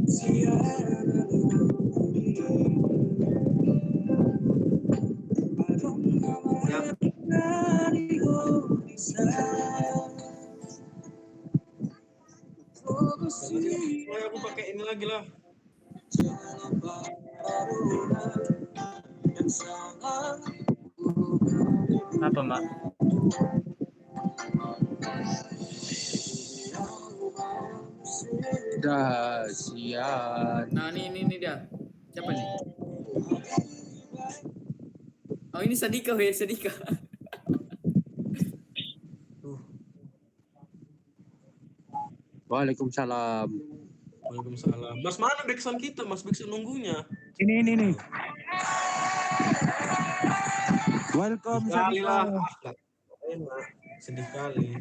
Ya, pokoknya aku pakai ini lagi lah. Apa, Mak? Dahsyat. Nah, ini dia. Siapa nih? Oh, ini Sadika, weh, Sadika. Waalaikumsalam. Waalaikumsalam. Mas, mana backsound kita? Mas Backsound nunggunya. Ini. Welcome Sekali Sadika. lah. Enak. Sedih kali.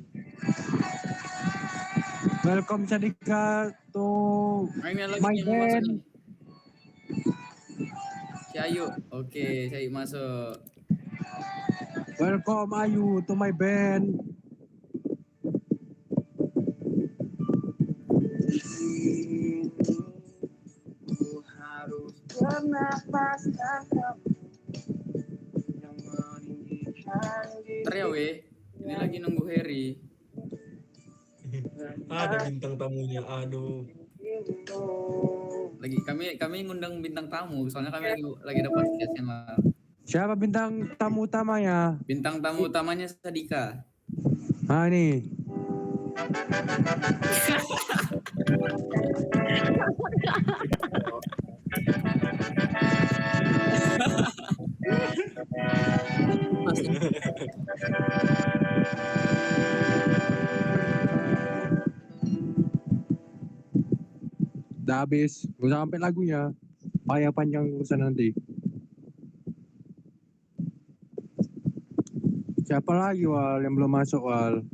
Welcome Sadika to Nah, ini lagi my yang mau masuk band. nih. Si Ayu. Oke, si Ayu masuk. Welcome Ayu to my band. Ntar ya, weh. Ini lagi nunggu Harry. Ada bintang tamunya. Aduh. Lagi kami ngundang bintang tamu, soalnya kami lagi dapat podcast yang Siapa bintang tamu utamanya? bintang tamu utamanya Sadika. Ah ini. Udah habis. Gue sampai lagunya. Payah panjang urusan nanti. Siapa lagi Wal yang belum masuk Wal?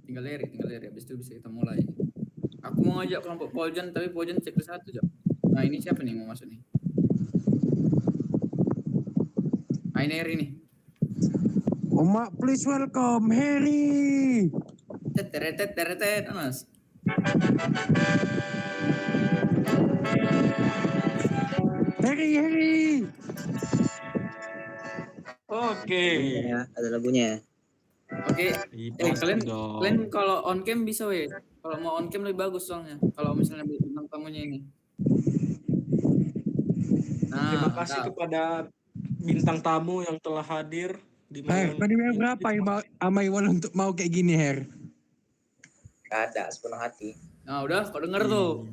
Tinggal Harry, habis itu bisa kita mulai. Aku mau ngajak kelompok Poljan, tapi Poljan cek ke satu, Jok. Nah, ini siapa nih yang mau masuk nih? Nah, ini Harry nih. Oma, please welcome Harry. Tetetet, Mas. Harry. Oke. Ya, ada lagunya. Oke. Pasti Kalian dong. kalau on cam bisa, weh. Kalau mau on cam lebih bagus soalnya. Kalau misalnya bintang tamunya ini. Nah, Terima kasih mantap. kepada bintang tamu yang telah hadir di Her, malam tadi berapa sama Iwan untuk mau kayak gini Her? Gak ada, sepenuh hati. Nah, udah, kau denger tuh.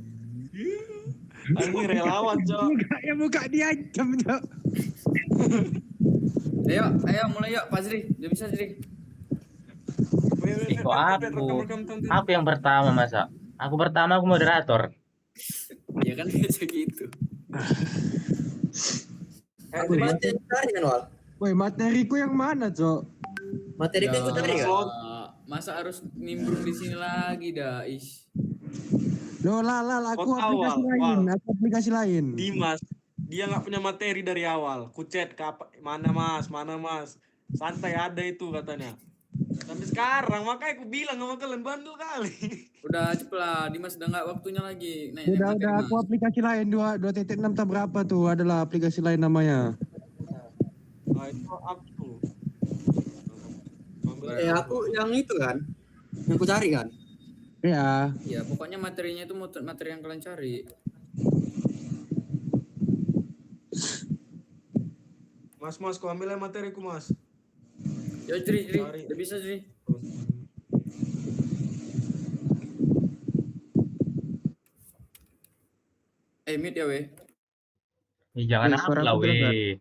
Ini relawan, Cok. Ya buka diancam Cok. Ayo mulai yuk, Pak Zri. Dia bisa, Zri. Kok aku yang pertama masa? Aku pertama, aku moderator. Ya kan biasa gitu. Aku materi tadi kan, Wal. Woi, materiku yang mana Cok? Materi kan gue tadi kan. Masa harus nimbrung di sini lagi dah, ish. Loh lala, aku Kau tahu, aplikasi lain. Dimas, dia nggak punya materi dari awal. Kucet mana mas, santai ada itu katanya. Sampai sekarang makanya aku bilang sama kalian bandel kali. Udah cepet lah, Dimas udah nggak waktunya lagi. Udah aku aplikasi lain 2.6 tak berapa tuh adalah aplikasi lain namanya. Nah, itu aku. Aku yang itu kan, yang ku cari kan. Iya. Ya pokoknya materinya itu materi yang kalian cari. Mas, kau ambil materiku mas. Ya Jri, udah bisa Jri. Mute ya weh. Jangan apa lah weh.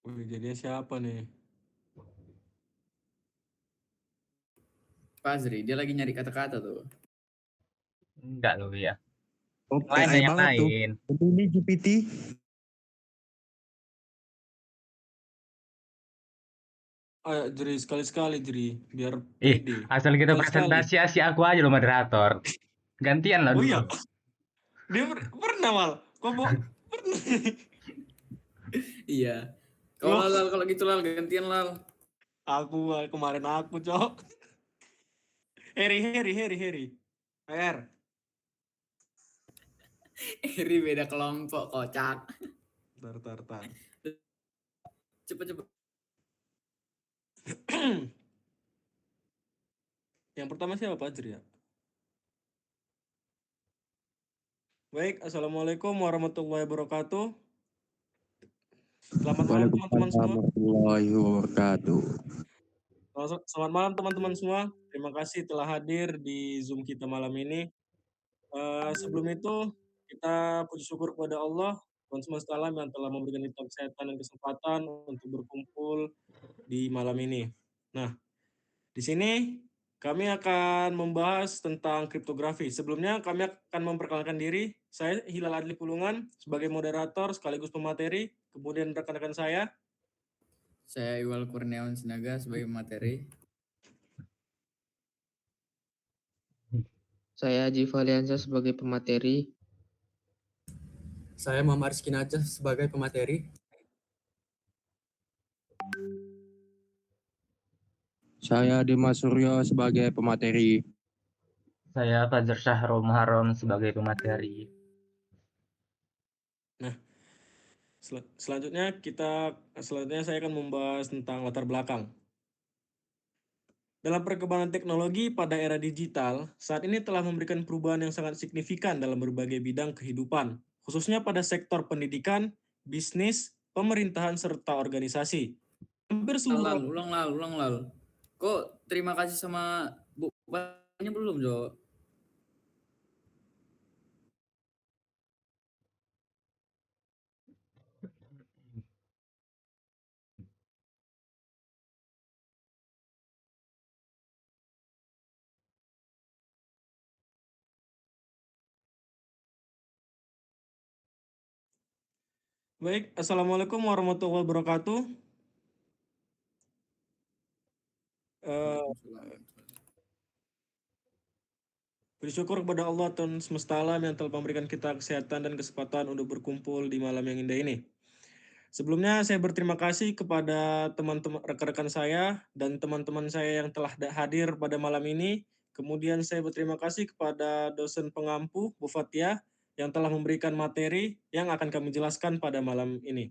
Wih, jadinya siapa nih? Fazri, dia lagi nyari kata-kata tuh. Enggak loh ya. Oh, Lain AI yang banget tuh. lain. Ini GPT. Ayo Jeri, sekali-sekali Jeri, biar Ih, pede. asal kita Sekali-sekali. presentasi asih aku aja loh moderator. Gantian lah Oh dulu. iya, dia pernah mal. Kok pernah? Iya. Kalau Loh, Lal, kalau gitu Lal, gantian Lal. aku kemarin aku cok. Heri. R. Iri beda kelompok, kocak. Tar. Cepet. Yang pertama siapa Pak Jeri ya? Baik, assalamualaikum warahmatullahi wabarakatuh. Selamat malam teman-teman Waalaikumsalam semua. warahmatullahi wabarakatuh. Selamat malam teman-teman semua. Terima kasih telah hadir di Zoom kita malam ini. Sebelum itu kita puji syukur kepada Allah Tuhan semesta alam yang telah memberikan kita kesehatan dan kesempatan untuk berkumpul di malam ini. Nah, di sini kami akan membahas tentang kriptografi. Sebelumnya kami akan memperkenalkan diri. Saya Hilal Adli Pulungan sebagai moderator sekaligus pemateri. Kemudian rekan-rekan saya. Saya Iwal Kurniawan Sinaga sebagai materi. Saya Haji Valiansa sebagai pemateri. Saya Muhammad Rizky Najah sebagai pemateri. Saya Dimas Suryo sebagai pemateri. Saya Fajar Syahrul Muharram sebagai pemateri. Selanjutnya saya akan membahas tentang latar belakang. Dalam perkembangan teknologi pada era digital, saat ini telah memberikan perubahan yang sangat signifikan dalam berbagai bidang kehidupan, khususnya pada sektor pendidikan, bisnis, pemerintahan, serta organisasi. Hampir seluruh Ulang Lal. Kok terima kasih sama bukanya belum, Jo? Baik, Assalamualaikum warahmatullahi wabarakatuh. Bersyukur kepada Allah Tuhan semesta alam yang telah memberikan kita kesehatan dan kesempatan untuk berkumpul di malam yang indah ini. Sebelumnya saya berterima kasih kepada teman-teman rekan-rekan saya dan teman-teman saya yang telah hadir pada malam ini. Kemudian saya berterima kasih kepada dosen pengampu Bu Fatia yang telah memberikan materi yang akan kami jelaskan pada malam ini.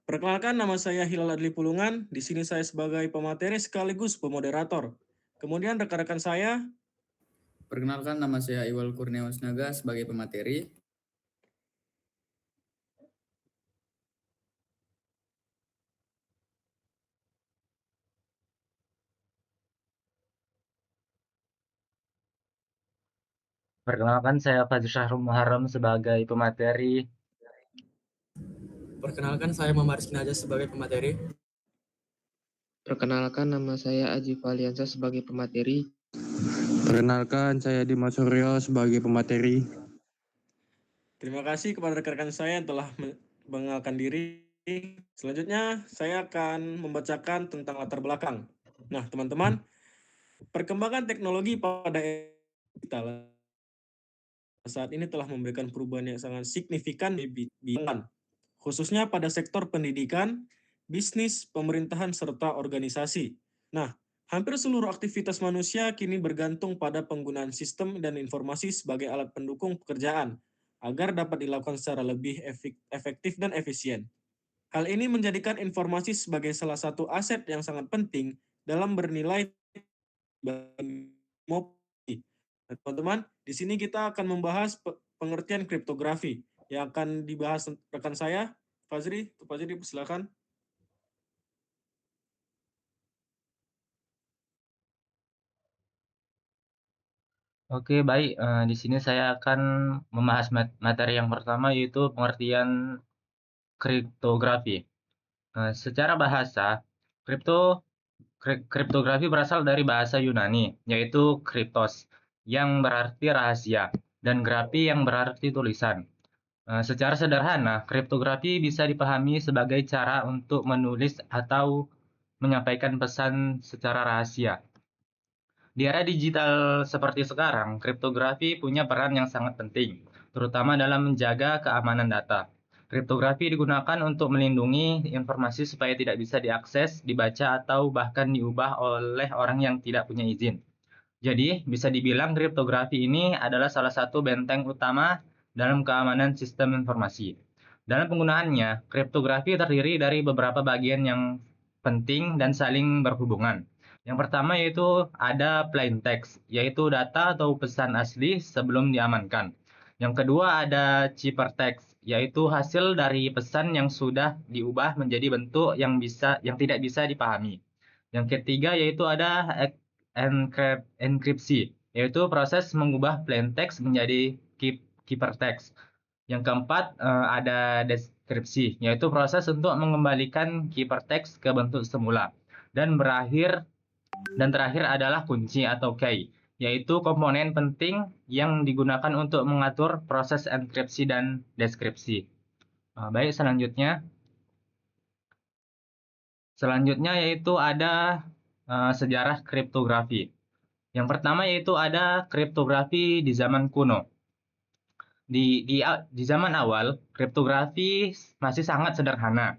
Perkenalkan, nama saya Hilal Adli Pulungan. Di sini saya sebagai pemateri sekaligus pemoderator. Kemudian rekan-rekan saya. Perkenalkan, nama saya Iwal Kurniawan Sinaga sebagai pemateri. Perkenalkan saya Fajar Syahrul Muharram sebagai pemateri. Perkenalkan saya Muhammad Rizky Najah sebagai pemateri. Perkenalkan, nama saya Haji Valiansa sebagai pemateri. Perkenalkan, saya Dimas Suryo sebagai pemateri. Terima kasih kepada rekan-rekan saya yang telah mengenalkan diri. Selanjutnya, saya akan membacakan tentang latar belakang. Nah, teman-teman, perkembangan teknologi pada digital saat ini telah memberikan perubahan yang sangat signifikan di bidang, khususnya pada sektor pendidikan, bisnis, pemerintahan, serta organisasi. Nah, hampir seluruh aktivitas manusia kini bergantung pada penggunaan sistem dan informasi sebagai alat pendukung pekerjaan, agar dapat dilakukan secara lebih efektif dan efisien. Hal ini menjadikan informasi sebagai salah satu aset yang sangat penting dalam bernilai teman-teman. Di sini kita akan membahas pengertian kriptografi yang akan dibahas rekan saya, Fazri. Fazri, silakan. Oke, baik. Di sini saya akan membahas materi yang pertama yaitu pengertian kriptografi. Secara bahasa, kripto Kriptografi berasal dari bahasa Yunani, yaitu kriptos, yang berarti rahasia, dan grafi yang berarti tulisan. Secara sederhana, kriptografi bisa dipahami sebagai cara untuk menulis atau menyampaikan pesan secara rahasia. Di era digital seperti sekarang, kriptografi punya peran yang sangat penting, terutama dalam menjaga keamanan data. Kriptografi digunakan untuk melindungi informasi supaya tidak bisa diakses, dibaca, atau bahkan diubah oleh orang yang tidak punya izin. Jadi, bisa dibilang kriptografi ini adalah salah satu benteng utama dalam keamanan sistem informasi. Dalam penggunaannya, kriptografi terdiri dari beberapa bagian yang penting dan saling berhubungan. Yang pertama yaitu ada plain text, yaitu data atau pesan asli sebelum diamankan. Yang kedua ada ciphertext, yaitu hasil dari pesan yang sudah diubah menjadi bentuk yang tidak bisa dipahami. Yang ketiga yaitu ada enkripsi, yaitu proses mengubah plain text menjadi ciphertext. Yang keempat ada deskripsi, yaitu proses untuk mengembalikan ciphertext ke bentuk semula. Dan terakhir adalah kunci atau key, yaitu komponen penting yang digunakan untuk mengatur proses enkripsi dan deskripsi. Baik, selanjutnya yaitu ada sejarah kriptografi. Yang pertama yaitu ada kriptografi di zaman kuno. Di zaman awal, kriptografi masih sangat sederhana.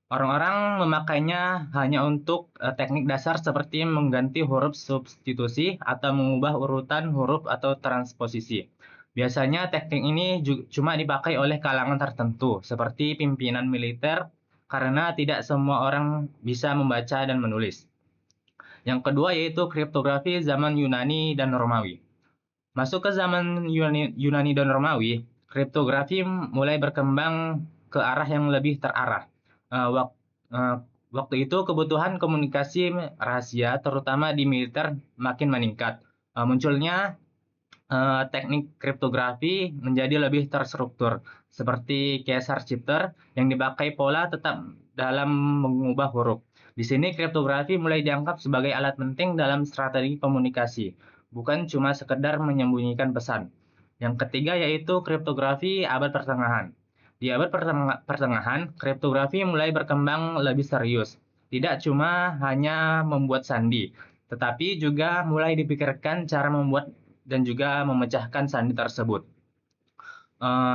Orang-orang memakainya hanya untuk teknik dasar seperti mengganti huruf substitusi atau mengubah urutan huruf atau transposisi. Biasanya teknik ini cuma dipakai oleh kalangan tertentu, seperti pimpinan militer, karena tidak semua orang bisa membaca dan menulis. Yang kedua yaitu kriptografi zaman Yunani dan Romawi. Masuk ke zaman Yunani dan Romawi, kriptografi mulai berkembang ke arah yang lebih terarah. Waktu itu kebutuhan komunikasi rahasia, terutama di militer, makin meningkat. Munculnya teknik kriptografi menjadi lebih terstruktur, seperti Caesar Shifter yang dipakai pola tetap dalam mengubah huruf. Di sini kriptografi mulai dianggap sebagai alat penting dalam strategi komunikasi, bukan cuma sekedar menyembunyikan pesan. Yang ketiga yaitu kriptografi abad pertengahan. Di abad pertengahan, kriptografi mulai berkembang lebih serius. Tidak cuma hanya membuat sandi, tetapi juga mulai dipikirkan cara membuat dan juga memecahkan sandi tersebut.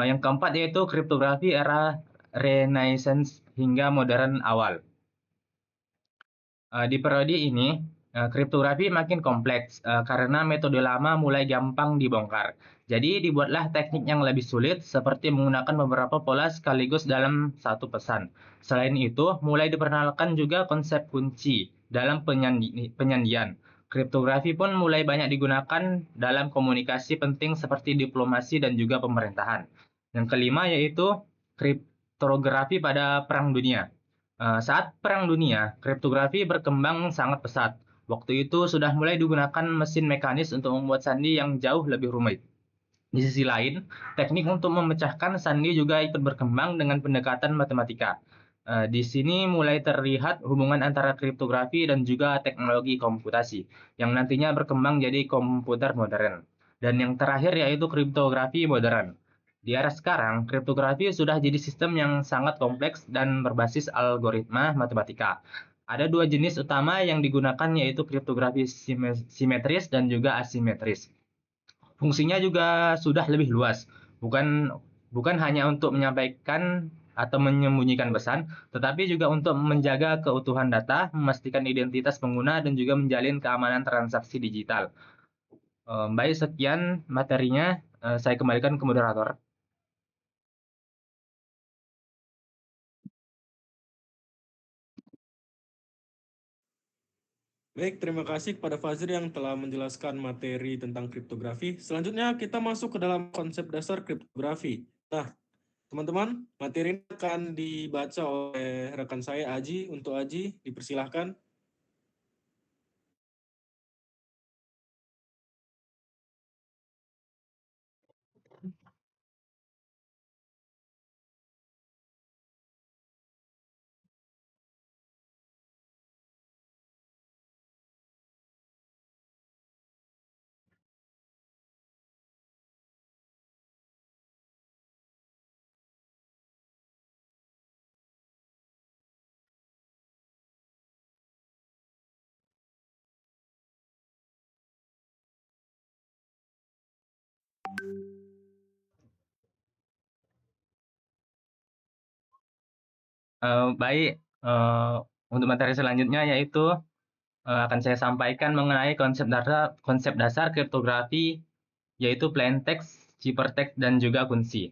Yang keempat yaitu kriptografi era Renaissance hingga modern awal. Di periode ini, kriptografi makin kompleks karena metode lama mulai gampang dibongkar. Jadi dibuatlah teknik yang lebih sulit seperti menggunakan beberapa pola sekaligus dalam satu pesan. Selain itu, mulai diperkenalkan juga konsep kunci dalam penyandian. Kriptografi pun mulai banyak digunakan dalam komunikasi penting seperti diplomasi dan juga pemerintahan. Yang kelima yaitu kriptografi pada Perang Dunia. Saat Perang Dunia, kriptografi berkembang sangat pesat. Waktu itu sudah mulai digunakan mesin mekanis untuk membuat sandi yang jauh lebih rumit. Di sisi lain, teknik untuk memecahkan sandi juga ikut berkembang dengan pendekatan matematika. Di sini mulai terlihat hubungan antara kriptografi dan juga teknologi komputasi, yang nantinya berkembang jadi komputer modern. Dan yang terakhir yaitu kriptografi modern. Di era sekarang, kriptografi sudah jadi sistem yang sangat kompleks dan berbasis algoritma matematika. Ada dua jenis utama yang digunakan yaitu kriptografi simetris dan juga asimetris. Fungsinya juga sudah lebih luas, bukan hanya untuk menyampaikan atau menyembunyikan pesan, tetapi juga untuk menjaga keutuhan data, memastikan identitas pengguna, dan juga menjalin keamanan transaksi digital. Baik, sekian materinya. Saya kembalikan ke moderator. Baik, terima kasih kepada Fazir yang telah menjelaskan materi tentang kriptografi. Selanjutnya kita masuk ke dalam konsep dasar kriptografi. Nah, teman-teman, materi ini akan dibaca oleh rekan saya Aji. Untuk Aji, dipersilahkan. Baik, untuk materi selanjutnya yaitu akan saya sampaikan mengenai konsep dasar kriptografi, yaitu plain text, ciphertext, dan juga kunci.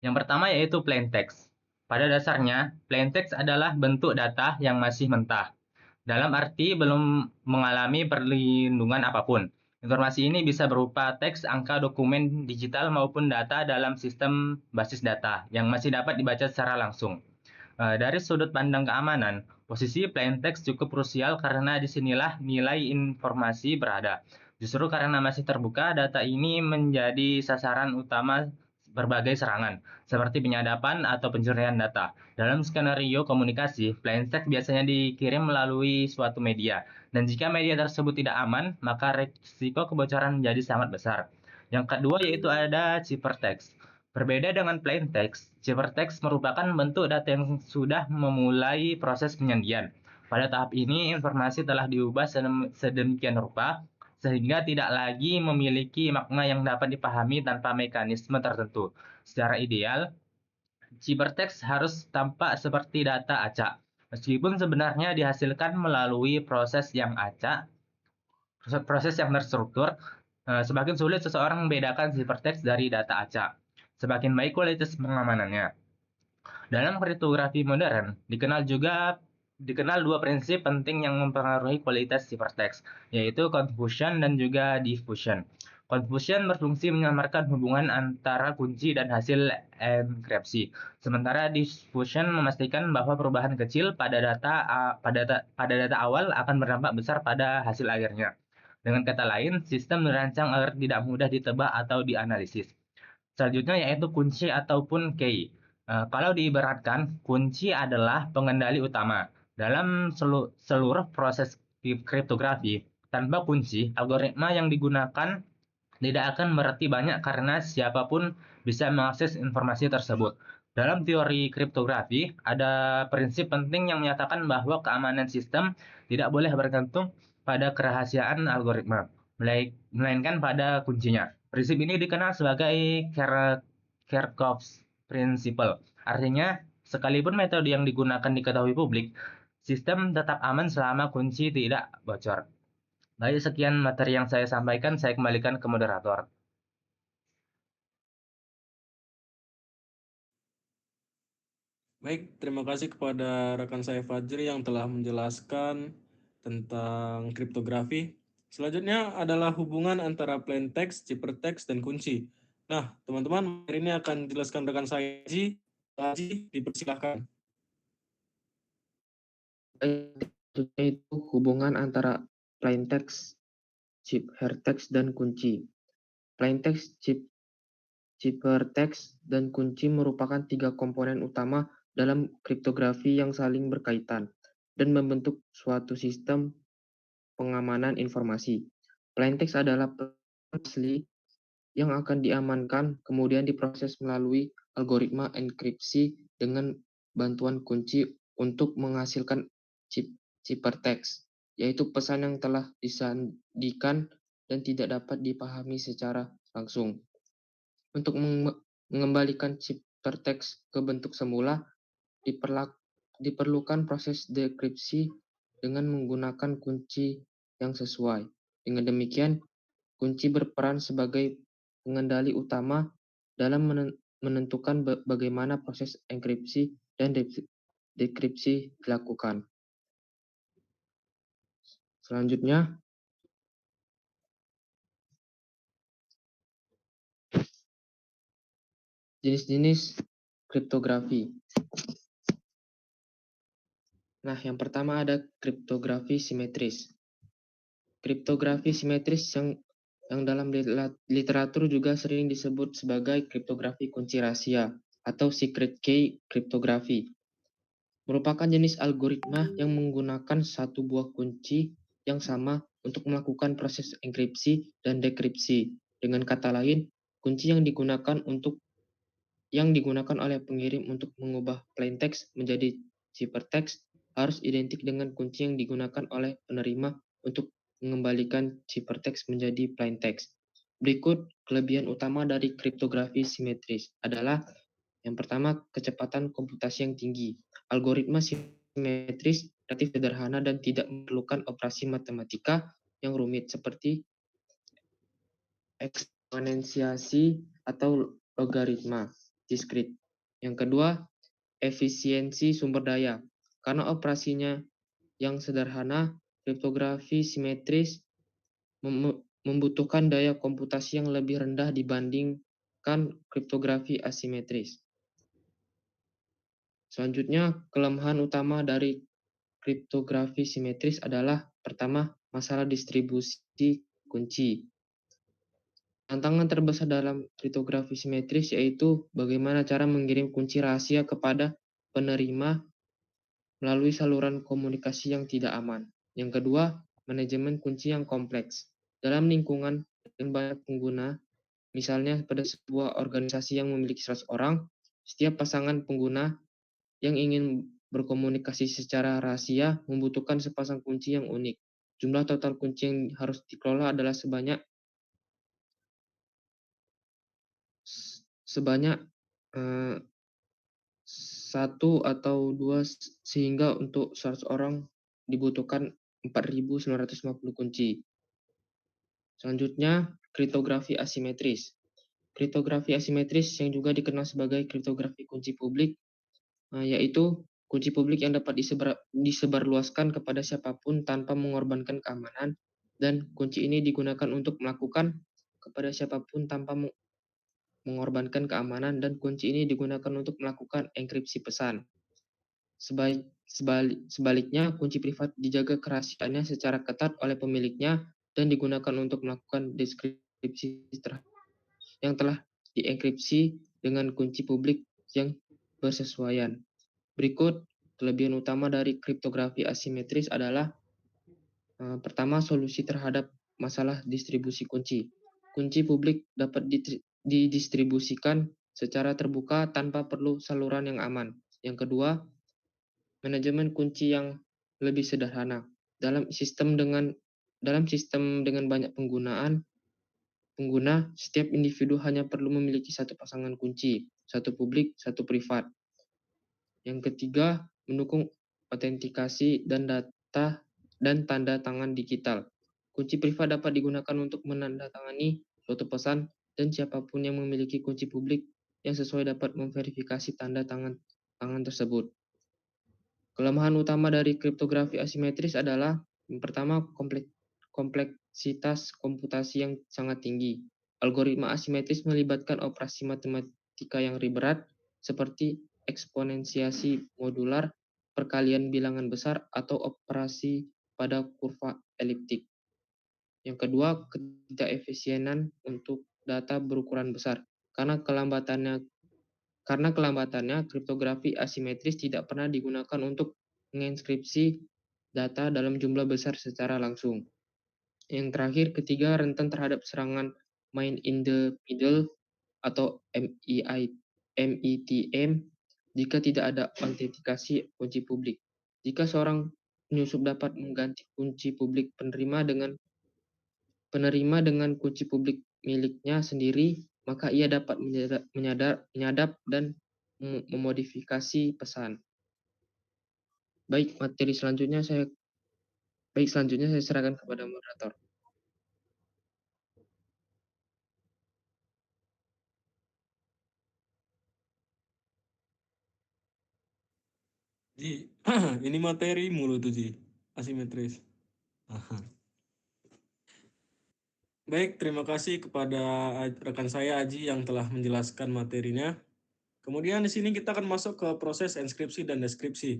Yang pertama yaitu plain text. Pada dasarnya, plain text adalah bentuk data yang masih mentah, dalam arti belum mengalami perlindungan apapun. Informasi ini bisa berupa teks, angka, dokumen digital, maupun data dalam sistem basis data yang masih dapat dibaca secara langsung. Dari sudut pandang keamanan, posisi plain text cukup krusial karena disinilah nilai informasi berada. Justru karena masih terbuka, data ini menjadi sasaran utama berbagai serangan, seperti penyadapan atau pencurian data. Dalam skenario komunikasi, plain text biasanya dikirim melalui suatu media, dan jika media tersebut tidak aman, maka risiko kebocoran menjadi sangat besar. Yang kedua yaitu ada ciphertext. Berbeda dengan plain text, ciphertext merupakan bentuk data yang sudah memulai proses penyandian. Pada tahap ini, informasi telah diubah sedemikian rupa sehingga tidak lagi memiliki makna yang dapat dipahami tanpa mekanisme tertentu. Secara ideal, ciphertext harus tampak seperti data acak, meskipun sebenarnya dihasilkan melalui proses yang acak, proses yang terstruktur. Semakin sulit seseorang membedakan ciphertext dari data acak, semakin baik kualitas pengamanannya. Dalam kriptografi modern, dikenal dua prinsip penting yang mempengaruhi kualitas ciphertext, yaitu confusion dan juga diffusion. Confusion berfungsi menyamarkan hubungan antara kunci dan hasil enkripsi, sementara diffusion memastikan bahwa perubahan kecil pada data awal akan berdampak besar pada hasil akhirnya. Dengan kata lain, sistem dirancang agar tidak mudah ditebak atau dianalisis. Selanjutnya yaitu kunci ataupun key. Kalau diibaratkan, kunci adalah pengendali utama. Dalam seluruh proses kriptografi, tanpa kunci, algoritma yang digunakan tidak akan berarti banyak karena siapapun bisa mengakses informasi tersebut. Dalam teori kriptografi, ada prinsip penting yang menyatakan bahwa keamanan sistem tidak boleh bergantung pada kerahasiaan algoritma, melainkan pada kuncinya. Prinsip ini dikenal sebagai Kerckhoffs Principle. Artinya, sekalipun metode yang digunakan diketahui publik, sistem tetap aman selama kunci tidak bocor. Baik, sekian materi yang saya sampaikan, saya kembalikan ke moderator. Baik, terima kasih kepada rekan saya Fajri yang telah menjelaskan tentang kriptografi. Selanjutnya adalah hubungan antara plain text, ciphertext, dan kunci. Nah, teman-teman, hari ini akan dijelaskan rekan saya Haji, dipersilahkan. Itu hubungan antara plain text, ciphertext, dan kunci. Plain text, ciphertext, dan kunci merupakan tiga komponen utama dalam kriptografi yang saling berkaitan dan membentuk suatu sistem pengamanan informasi. Plain text adalah asli yang akan diamankan kemudian diproses melalui algoritma enkripsi dengan bantuan kunci untuk menghasilkan ciphertext, yaitu pesan yang telah disandikan dan tidak dapat dipahami secara langsung. Untuk mengembalikan ciphertext ke bentuk semula, diperlukan proses dekripsi dengan menggunakan kunci yang sesuai. Dengan demikian, kunci berperan sebagai pengendali utama dalam menentukan bagaimana proses enkripsi dan dekripsi dilakukan. Selanjutnya, jenis-jenis kriptografi. Nah, yang pertama ada kriptografi simetris. Kriptografi simetris yang dalam literatur juga sering disebut sebagai kriptografi kunci rahasia atau secret key kriptografi. Merupakan jenis algoritma yang menggunakan satu buah kunci yang sama untuk melakukan proses enkripsi dan dekripsi. Dengan kata lain, kunci yang digunakan oleh pengirim untuk mengubah plain text menjadi ciphertext harus identik dengan kunci yang digunakan oleh penerima untuk mengembalikan ciphertext menjadi plain text. Berikut kelebihan utama dari kriptografi simetris adalah Yang pertama, kecepatan komputasi yang tinggi. Algoritma simetris relatif sederhana dan tidak memerlukan operasi matematika yang rumit seperti eksponensiasi atau logaritma diskrit. Yang kedua, efisiensi sumber daya. Karena operasinya yang sederhana, kriptografi simetris membutuhkan daya komputasi yang lebih rendah dibandingkan kriptografi asimetris. Selanjutnya, kelemahan utama dari kriptografi simetris adalah pertama, masalah distribusi kunci. Tantangan terbesar dalam kriptografi simetris yaitu bagaimana cara mengirim kunci rahasia kepada penerima melalui saluran komunikasi yang tidak aman. Yang kedua, manajemen kunci yang kompleks. Dalam lingkungan dengan banyak pengguna, misalnya pada sebuah organisasi yang memiliki 100 orang, setiap pasangan pengguna yang ingin berkomunikasi secara rahasia membutuhkan sepasang kunci yang unik. Jumlah total kunci yang harus dikelola adalah sebanyak satu atau dua, sehingga untuk 100 orang dibutuhkan 4.950 kunci. Selanjutnya, kriptografi asimetris. Kriptografi asimetris yang juga dikenal sebagai kriptografi kunci publik, yaitu kunci publik yang dapat disebarluaskan kepada siapapun tanpa mengorbankan keamanan, dan kunci ini digunakan untuk melakukan kepada siapapun tanpa mengorbankan keamanan, dan kunci ini digunakan untuk melakukan enkripsi pesan. Sebaliknya, kunci privat dijaga kerahasiaannya secara ketat oleh pemiliknya dan digunakan untuk melakukan deskripsi yang telah dienkripsi dengan kunci publik yang bersesuaian. Berikut kelebihan utama dari kriptografi asimetris adalah pertama, solusi terhadap masalah distribusi kunci. Kunci publik dapat didistribusikan secara terbuka tanpa perlu saluran yang aman. Yang kedua, manajemen kunci yang lebih sederhana. Dalam sistem dengan banyak pengguna, setiap individu hanya perlu memiliki satu pasangan kunci, satu publik, satu privat. Yang ketiga, mendukung autentikasi dan data dan tanda tangan digital. Kunci privat dapat digunakan untuk menandatangani suatu pesan, dan siapapun yang memiliki kunci publik yang sesuai dapat memverifikasi tanda tangan tersebut. Kelemahan utama dari kriptografi asimetris adalah yang pertama, kompleksitas komputasi yang sangat tinggi. Algoritma asimetris melibatkan operasi matematika yang berat seperti eksponensiasi modular, perkalian bilangan besar, atau operasi pada kurva eliptik. Yang kedua, ketidakefisienan untuk data berukuran besar. Karena kelambatannya, kriptografi asimetris tidak pernah digunakan untuk menginskripsi data dalam jumlah besar secara langsung. Yang terakhir, ketiga, rentan terhadap serangan man in the middle atau MITM jika tidak ada autentikasi kunci publik. Jika seorang penyusup dapat mengganti kunci publik penerima dengan kunci publik miliknya sendiri, maka ia dapat menyadap dan memodifikasi pesan. Baik, selanjutnya saya serahkan kepada moderator. Ji, ini materi mulu tuh Ji, asimetris. Aha. Baik, terima kasih kepada rekan saya Aji yang telah menjelaskan materinya. Kemudian di sini kita akan masuk ke proses enskripsi dan deskripsi.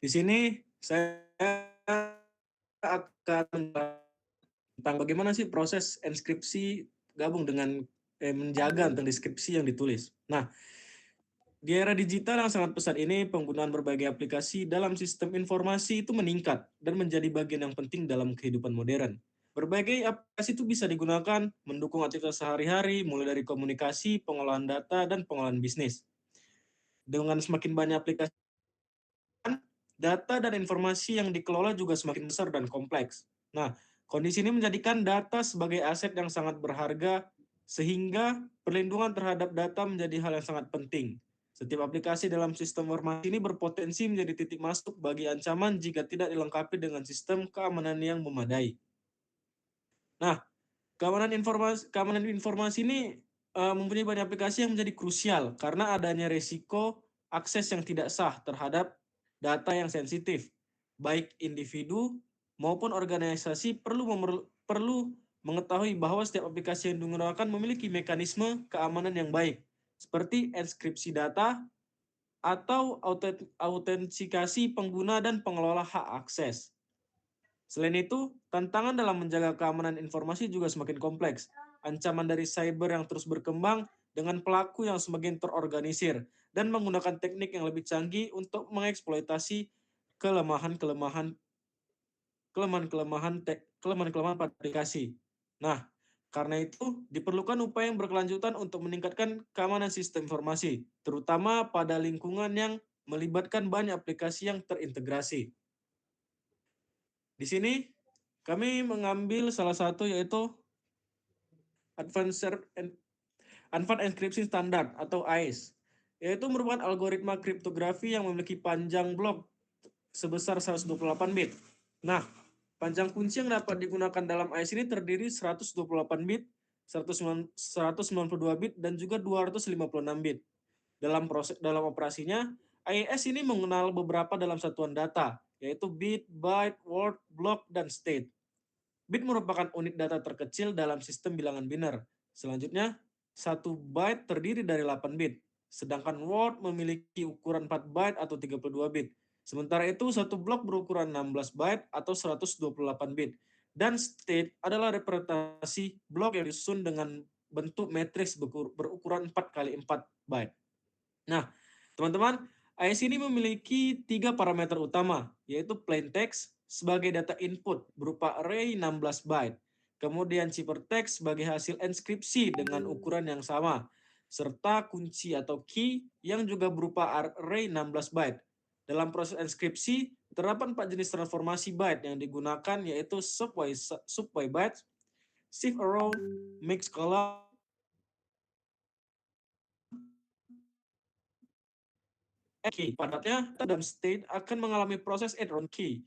Di sini saya akan tentang bagaimana sih proses enskripsi gabung dengan menjaga tentang deskripsi yang ditulis. Nah, di era digital yang sangat pesat ini, penggunaan berbagai aplikasi dalam sistem informasi itu meningkat dan menjadi bagian yang penting dalam kehidupan modern. Berbagai aplikasi itu bisa digunakan mendukung aktivitas sehari-hari, mulai dari komunikasi, pengolahan data, dan pengolahan bisnis. Dengan semakin banyak aplikasi, data dan informasi yang dikelola juga semakin besar dan kompleks. Nah, kondisi ini menjadikan data sebagai aset yang sangat berharga, sehingga perlindungan terhadap data menjadi hal yang sangat penting. Setiap aplikasi dalam sistem informasi ini berpotensi menjadi titik masuk bagi ancaman jika tidak dilengkapi dengan sistem keamanan yang memadai. Nah, keamanan informasi ini mempunyai banyak aplikasi yang menjadi krusial karena adanya resiko akses yang tidak sah terhadap data yang sensitif. Baik individu maupun organisasi perlu mengetahui bahwa setiap aplikasi yang digunakan memiliki mekanisme keamanan yang baik, seperti enkripsi data atau autentikasi pengguna dan pengelola hak akses. Selain itu, tantangan dalam menjaga keamanan informasi juga semakin kompleks. Ancaman dari cyber yang terus berkembang dengan pelaku yang semakin terorganisir dan menggunakan teknik yang lebih canggih untuk mengeksploitasi kelemahan-kelemahan aplikasi. Nah, karena itu diperlukan upaya yang berkelanjutan untuk meningkatkan keamanan sistem informasi, terutama pada lingkungan yang melibatkan banyak aplikasi yang terintegrasi. Di sini kami mengambil salah satu yaitu Advanced Encryption Standard atau AES, yaitu merupakan algoritma kriptografi yang memiliki panjang blok sebesar 128 bit. Nah, panjang kunci yang dapat digunakan dalam AES ini terdiri 128 bit, 192 bit, dan juga 256 bit. Dalam operasinya, AES ini mengenal beberapa dalam satuan data, yaitu bit, byte, word, block, dan state. Bit merupakan unit data terkecil dalam sistem bilangan biner. Selanjutnya, 1 byte terdiri dari 8 bit, sedangkan word memiliki ukuran 4 byte atau 32 bit. Sementara itu, satu blok berukuran 16 byte atau 128 bit. Dan state adalah representasi blok yang disusun dengan bentuk matriks berukuran 4 kali 4 byte. Nah, teman-teman, AES ini memiliki 3 parameter utama, yaitu plain text sebagai data input berupa array 16 byte, kemudian ciphertext sebagai hasil enskripsi dengan ukuran yang sama, serta kunci atau key yang juga berupa array 16 byte. Dalam proses enskripsi, terdapat 4 jenis transformasi byte yang digunakan, yaitu subway byte, shift arrow, mix column, key. Padatnya, dalam state akan mengalami proses add round key.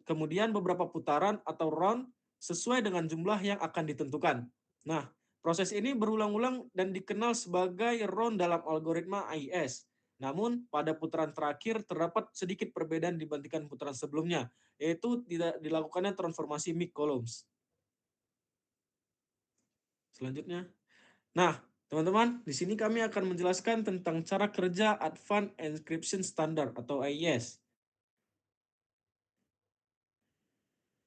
Kemudian beberapa putaran atau round sesuai dengan jumlah yang akan ditentukan. Nah, proses ini berulang-ulang dan dikenal sebagai round dalam algoritma AES. Namun, pada putaran terakhir terdapat sedikit perbedaan dibandingkan putaran sebelumnya, yaitu tidak dilakukannya transformasi mix columns. Selanjutnya. Nah, teman-teman, di sini kami akan menjelaskan tentang cara kerja Advanced Encryption Standard atau AES.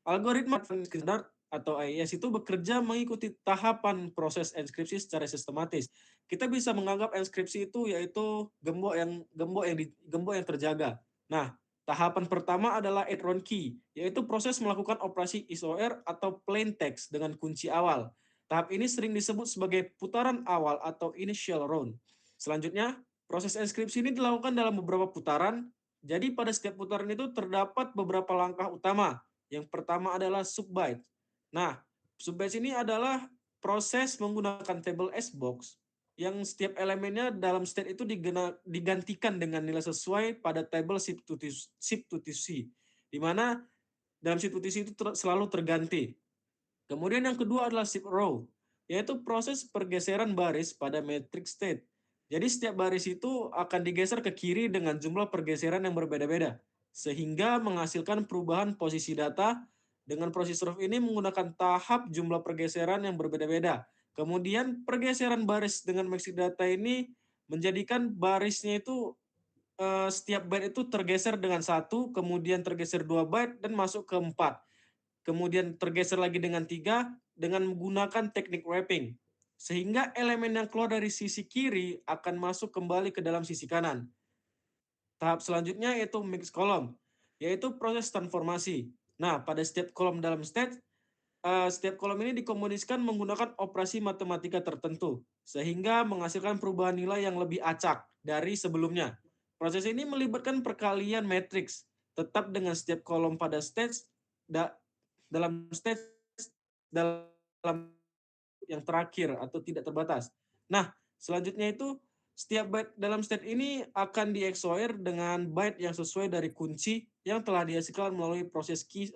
Algoritma Advanced Standard atau AES itu bekerja mengikuti tahapan proses enskripsi secara sistematis. Kita bisa menganggap enskripsi itu yaitu gembok yang terjaga. Nah, tahapan pertama adalah add round key, yaitu proses melakukan operasi XOR atau plain text dengan kunci awal. Tahap ini sering disebut sebagai putaran awal atau initial round. Selanjutnya, proses enskripsi ini dilakukan dalam beberapa putaran. Jadi pada setiap putaran itu terdapat beberapa langkah utama. Yang pertama adalah subbyte. Nah, subbyte ini adalah proses menggunakan table S-box yang setiap elemennya dalam state itu digantikan dengan nilai sesuai pada table SIP2TC, di mana dalam SIP2TC itu selalu terganti. Kemudian yang kedua adalah shift row, yaitu proses pergeseran baris pada matrix state. Jadi setiap baris itu akan digeser ke kiri dengan jumlah pergeseran yang berbeda-beda, sehingga menghasilkan perubahan posisi data. Dengan proses row ini menggunakan tahap jumlah pergeseran yang berbeda-beda. Kemudian pergeseran baris dengan matrix data ini menjadikan barisnya itu setiap byte itu tergeser dengan 1, kemudian tergeser 2 byte dan masuk ke 4. Kemudian tergeser lagi dengan 3 dengan menggunakan teknik wrapping. Sehingga elemen yang keluar dari sisi kiri akan masuk kembali ke dalam sisi kanan. Tahap selanjutnya yaitu mix column, yaitu proses transformasi. Nah, pada setiap kolom dalam state, setiap kolom ini dikomunikasikan menggunakan operasi matematika tertentu, sehingga menghasilkan perubahan nilai yang lebih acak dari sebelumnya. Proses ini melibatkan perkalian matriks, tetap dengan setiap kolom pada stage dalam yang terakhir atau tidak terbatas. Nah, selanjutnya itu Setiap byte dalam state ini akan di XOR dengan byte yang sesuai dari kunci yang telah dihasilkan melalui proses key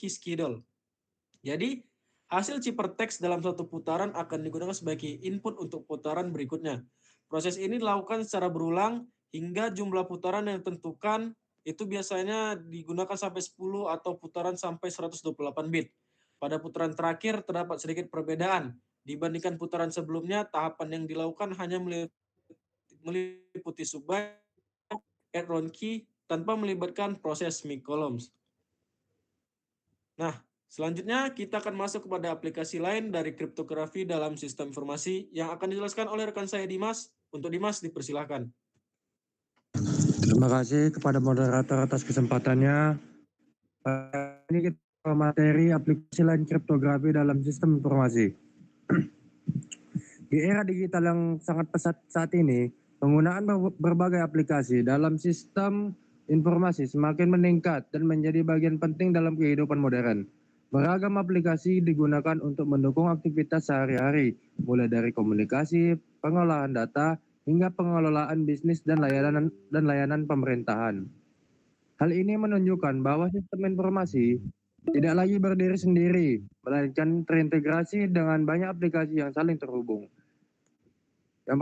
schedule. Jadi, hasil ciphertext dalam satu putaran akan digunakan sebagai input untuk putaran berikutnya. Proses ini dilakukan secara berulang hingga jumlah putaran yang ditentukan itu biasanya digunakan sampai 10 atau putaran sampai 128 bit. Pada putaran terakhir terdapat sedikit perbedaan. Dibandingkan putaran sebelumnya, tahapan yang dilakukan hanya meliputi subbyte, add round key, tanpa melibatkan proses mid-columns. Nah, selanjutnya kita akan masuk kepada aplikasi lain dari kriptografi dalam sistem informasi yang akan dijelaskan oleh rekan saya Dimas. Untuk Dimas, dipersilahkan. Terima kasih kepada moderator atas kesempatannya. Ini kita materi aplikasi lain kriptografi dalam sistem informasi. Di era digital yang sangat pesat saat ini, penggunaan berbagai aplikasi dalam sistem informasi semakin meningkat dan menjadi bagian penting dalam kehidupan modern. Beragam aplikasi digunakan untuk mendukung aktivitas sehari-hari, mulai dari komunikasi, pengolahan data, hingga pengelolaan bisnis dan layanan pemerintahan. Hal ini menunjukkan bahwa sistem informasi tidak lagi berdiri sendiri, melainkan terintegrasi dengan banyak aplikasi yang saling terhubung. Yang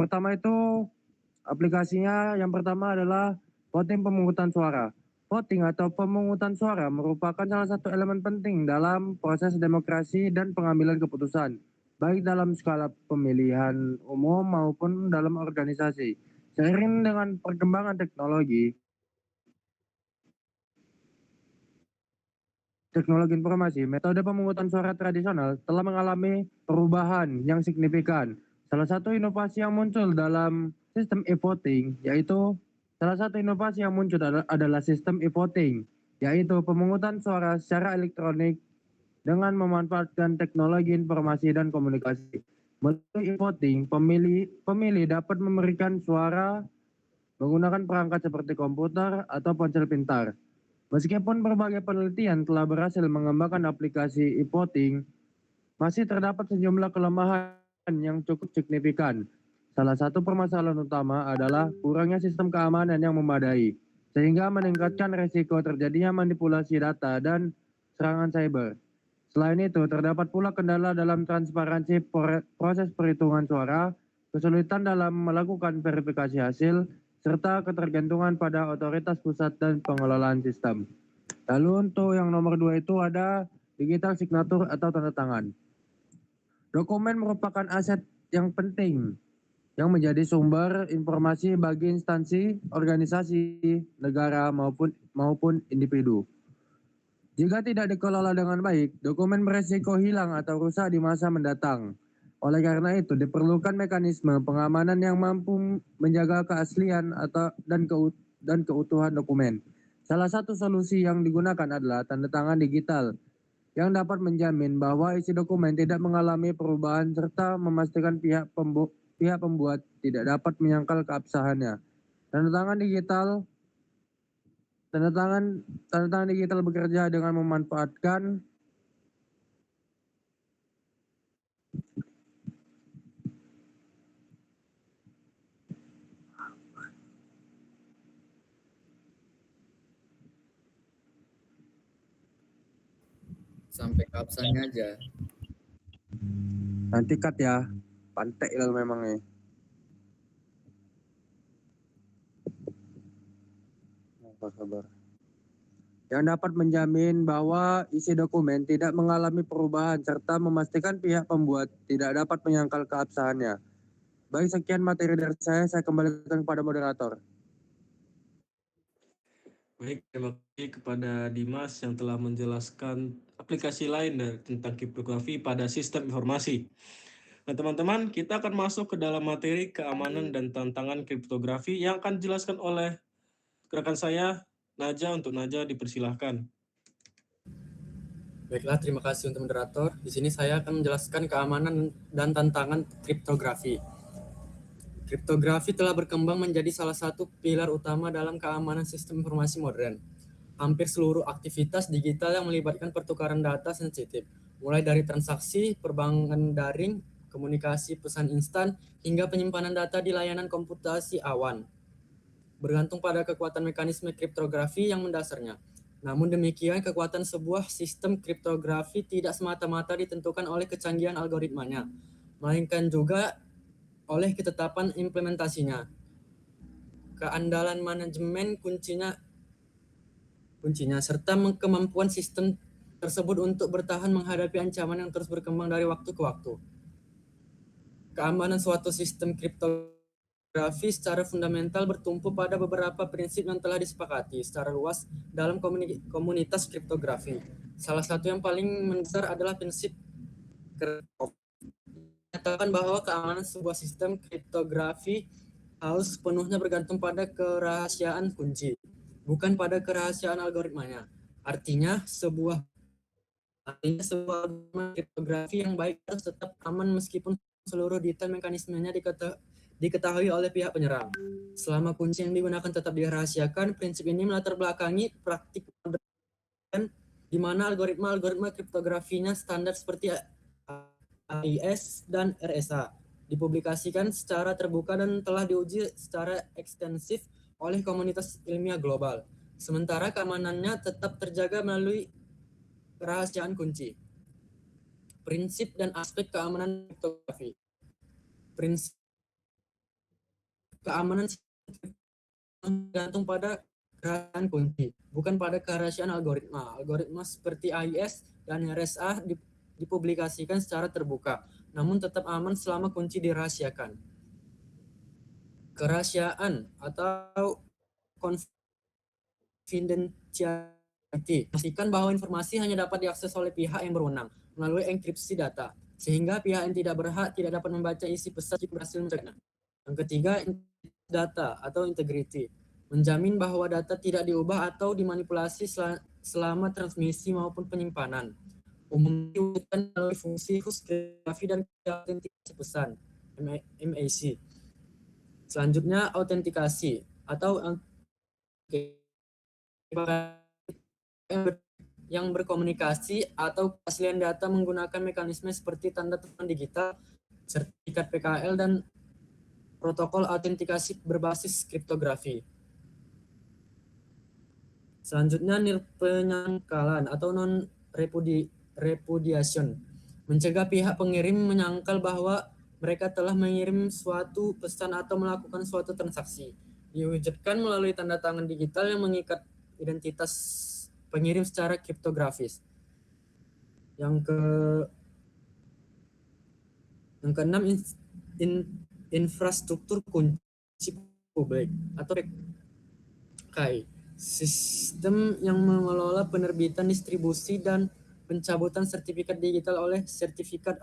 pertama adalah voting pemungutan suara. Voting atau pemungutan suara merupakan salah satu elemen penting dalam proses demokrasi dan pengambilan keputusan, baik dalam skala pemilihan umum maupun dalam organisasi. Seiring dengan perkembangan teknologi informasi, metode pemungutan suara tradisional telah mengalami perubahan yang signifikan. Salah satu inovasi yang muncul dalam sistem e-voting adalah sistem e-voting, yaitu pemungutan suara secara elektronik dengan memanfaatkan teknologi informasi dan komunikasi. Melalui e-voting, pemilih dapat memberikan suara menggunakan perangkat seperti komputer atau ponsel pintar. Meskipun berbagai penelitian telah berhasil mengembangkan aplikasi e-voting, masih terdapat sejumlah kelemahan yang cukup signifikan. Salah satu permasalahan utama adalah kurangnya sistem keamanan yang memadai, sehingga meningkatkan resiko terjadinya manipulasi data dan serangan cyber. Selain itu, terdapat pula kendala dalam transparansi proses perhitungan suara, kesulitan dalam melakukan verifikasi hasil, serta ketergantungan pada otoritas pusat dan pengelolaan sistem. Lalu untuk yang nomor 2 itu ada digital signature atau tanda tangan. Dokumen merupakan aset yang penting yang menjadi sumber informasi bagi instansi, organisasi, negara maupun individu. Jika tidak dikelola dengan baik, dokumen beresiko hilang atau rusak di masa mendatang. Oleh karena itu, diperlukan mekanisme pengamanan yang mampu menjaga keaslian dan keutuhan dokumen. Salah satu solusi yang digunakan adalah tanda tangan digital, yang dapat menjamin bahwa isi dokumen tidak mengalami perubahan serta memastikan pihak pembuat tidak dapat menyangkal keabsahannya. Tanda tangan digital bekerja dengan memanfaatkan Sampai keabsahannya aja. nanti cut ya, pantek lah memangnya. Sabar. Yang dapat menjamin bahwa isi dokumen tidak mengalami perubahan serta memastikan pihak pembuat tidak dapat menyangkal keabsahannya. Baik, sekian materi dari saya kembalikan kepada moderator. Baik, terima kasih kepada Dimas yang telah menjelaskan aplikasi lain tentang kriptografi pada sistem informasi. Nah, teman-teman, kita akan masuk ke dalam materi keamanan dan tantangan kriptografi yang akan dijelaskan oleh rekan saya, Naja. Untuk Naja, dipersilahkan. Baiklah, terima kasih untuk moderator. Di sini saya akan menjelaskan keamanan dan tantangan kriptografi. Kriptografi telah berkembang menjadi salah satu pilar utama dalam keamanan sistem informasi modern. Hampir seluruh aktivitas digital yang melibatkan pertukaran data sensitif, mulai dari transaksi, perbankan daring, komunikasi pesan instan, hingga penyimpanan data di layanan komputasi awan, bergantung pada kekuatan mekanisme kriptografi yang mendasarnya. Namun demikian, kekuatan sebuah sistem kriptografi tidak semata-mata ditentukan oleh kecanggihan algoritmanya, melainkan juga oleh ketetapan implementasinya. Keandalan manajemen kuncinya serta kemampuan sistem tersebut untuk bertahan menghadapi ancaman yang terus berkembang dari waktu ke waktu. Keamanan suatu sistem kriptografi secara fundamental bertumpu pada beberapa prinsip yang telah disepakati secara luas dalam komunitas kriptografi. Salah satu yang paling mendasar adalah prinsip menyatakan bahwa keamanan sebuah sistem kriptografi harus sepenuhnya bergantung pada kerahasiaan kunci, bukan pada kerahasiaan algoritmanya. Artinya sebuah kriptografi yang baik harus tetap aman meskipun seluruh detail mekanismenya diketahui oleh pihak penyerang. Selama kunci yang digunakan tetap dirahasiakan, prinsip ini melatar belakangi praktik modern di mana algoritma kriptografinya standar seperti AES dan RSA dipublikasikan secara terbuka dan telah diuji secara ekstensif oleh komunitas ilmiah global. Sementara keamanannya tetap terjaga melalui kerahasiaan kunci. Prinsip dan aspek keamanan kriptografi. Prinsip keamanan tergantung pada kerahasiaan kunci, bukan pada kerahasiaan algoritma. Algoritma seperti AES dan RSA dipublikasikan secara terbuka, namun tetap aman selama kunci dirahasiakan. Kerahasiaan atau confidentiality memastikan bahwa informasi hanya dapat diakses oleh pihak yang berwenang melalui enkripsi data, sehingga pihak yang tidak berhak tidak dapat membaca isi pesan jika berhasil mencegahnya. Yang ketiga, data atau integrity, menjamin bahwa data tidak diubah atau dimanipulasi selama transmisi maupun penyimpanan. Umumnya diwujudkan melalui fungsi kriptografi dan autentikasi pesan (MAC). Selanjutnya, autentikasi atau yang berkomunikasi atau keaslian data menggunakan mekanisme seperti tanda tangan digital, sertifikat PKL, dan protokol autentikasi berbasis kriptografi. Selanjutnya, penyangkalan atau non-repudiation, mencegah pihak pengirim menyangkal bahwa mereka telah mengirim suatu pesan atau melakukan suatu transaksi. Diwujudkan melalui tanda tangan digital yang mengikat identitas pengirim secara kriptografis. Yang keenam, infrastruktur kunci publik atau PKI, sistem yang mengelola penerbitan, distribusi, dan pencabutan sertifikat digital oleh sertifikat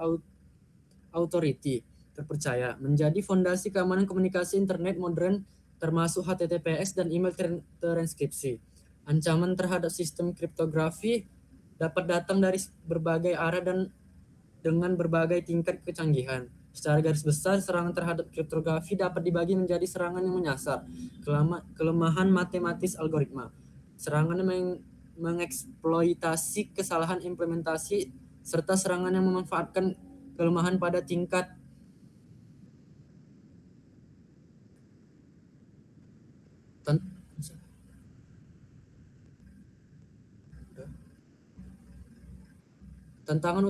authority terpercaya, menjadi fondasi keamanan komunikasi internet modern termasuk HTTPS dan email terenkripsi. Ancaman terhadap sistem kriptografi dapat datang dari berbagai arah dan dengan berbagai tingkat kecanggihan. Secara garis besar, serangan terhadap kriptografi dapat dibagi menjadi serangan yang menyasar, kelemahan matematis algoritma, serangan yang mengeksploitasi kesalahan implementasi, serta serangan yang memanfaatkan kelemahan pada tingkat tantangan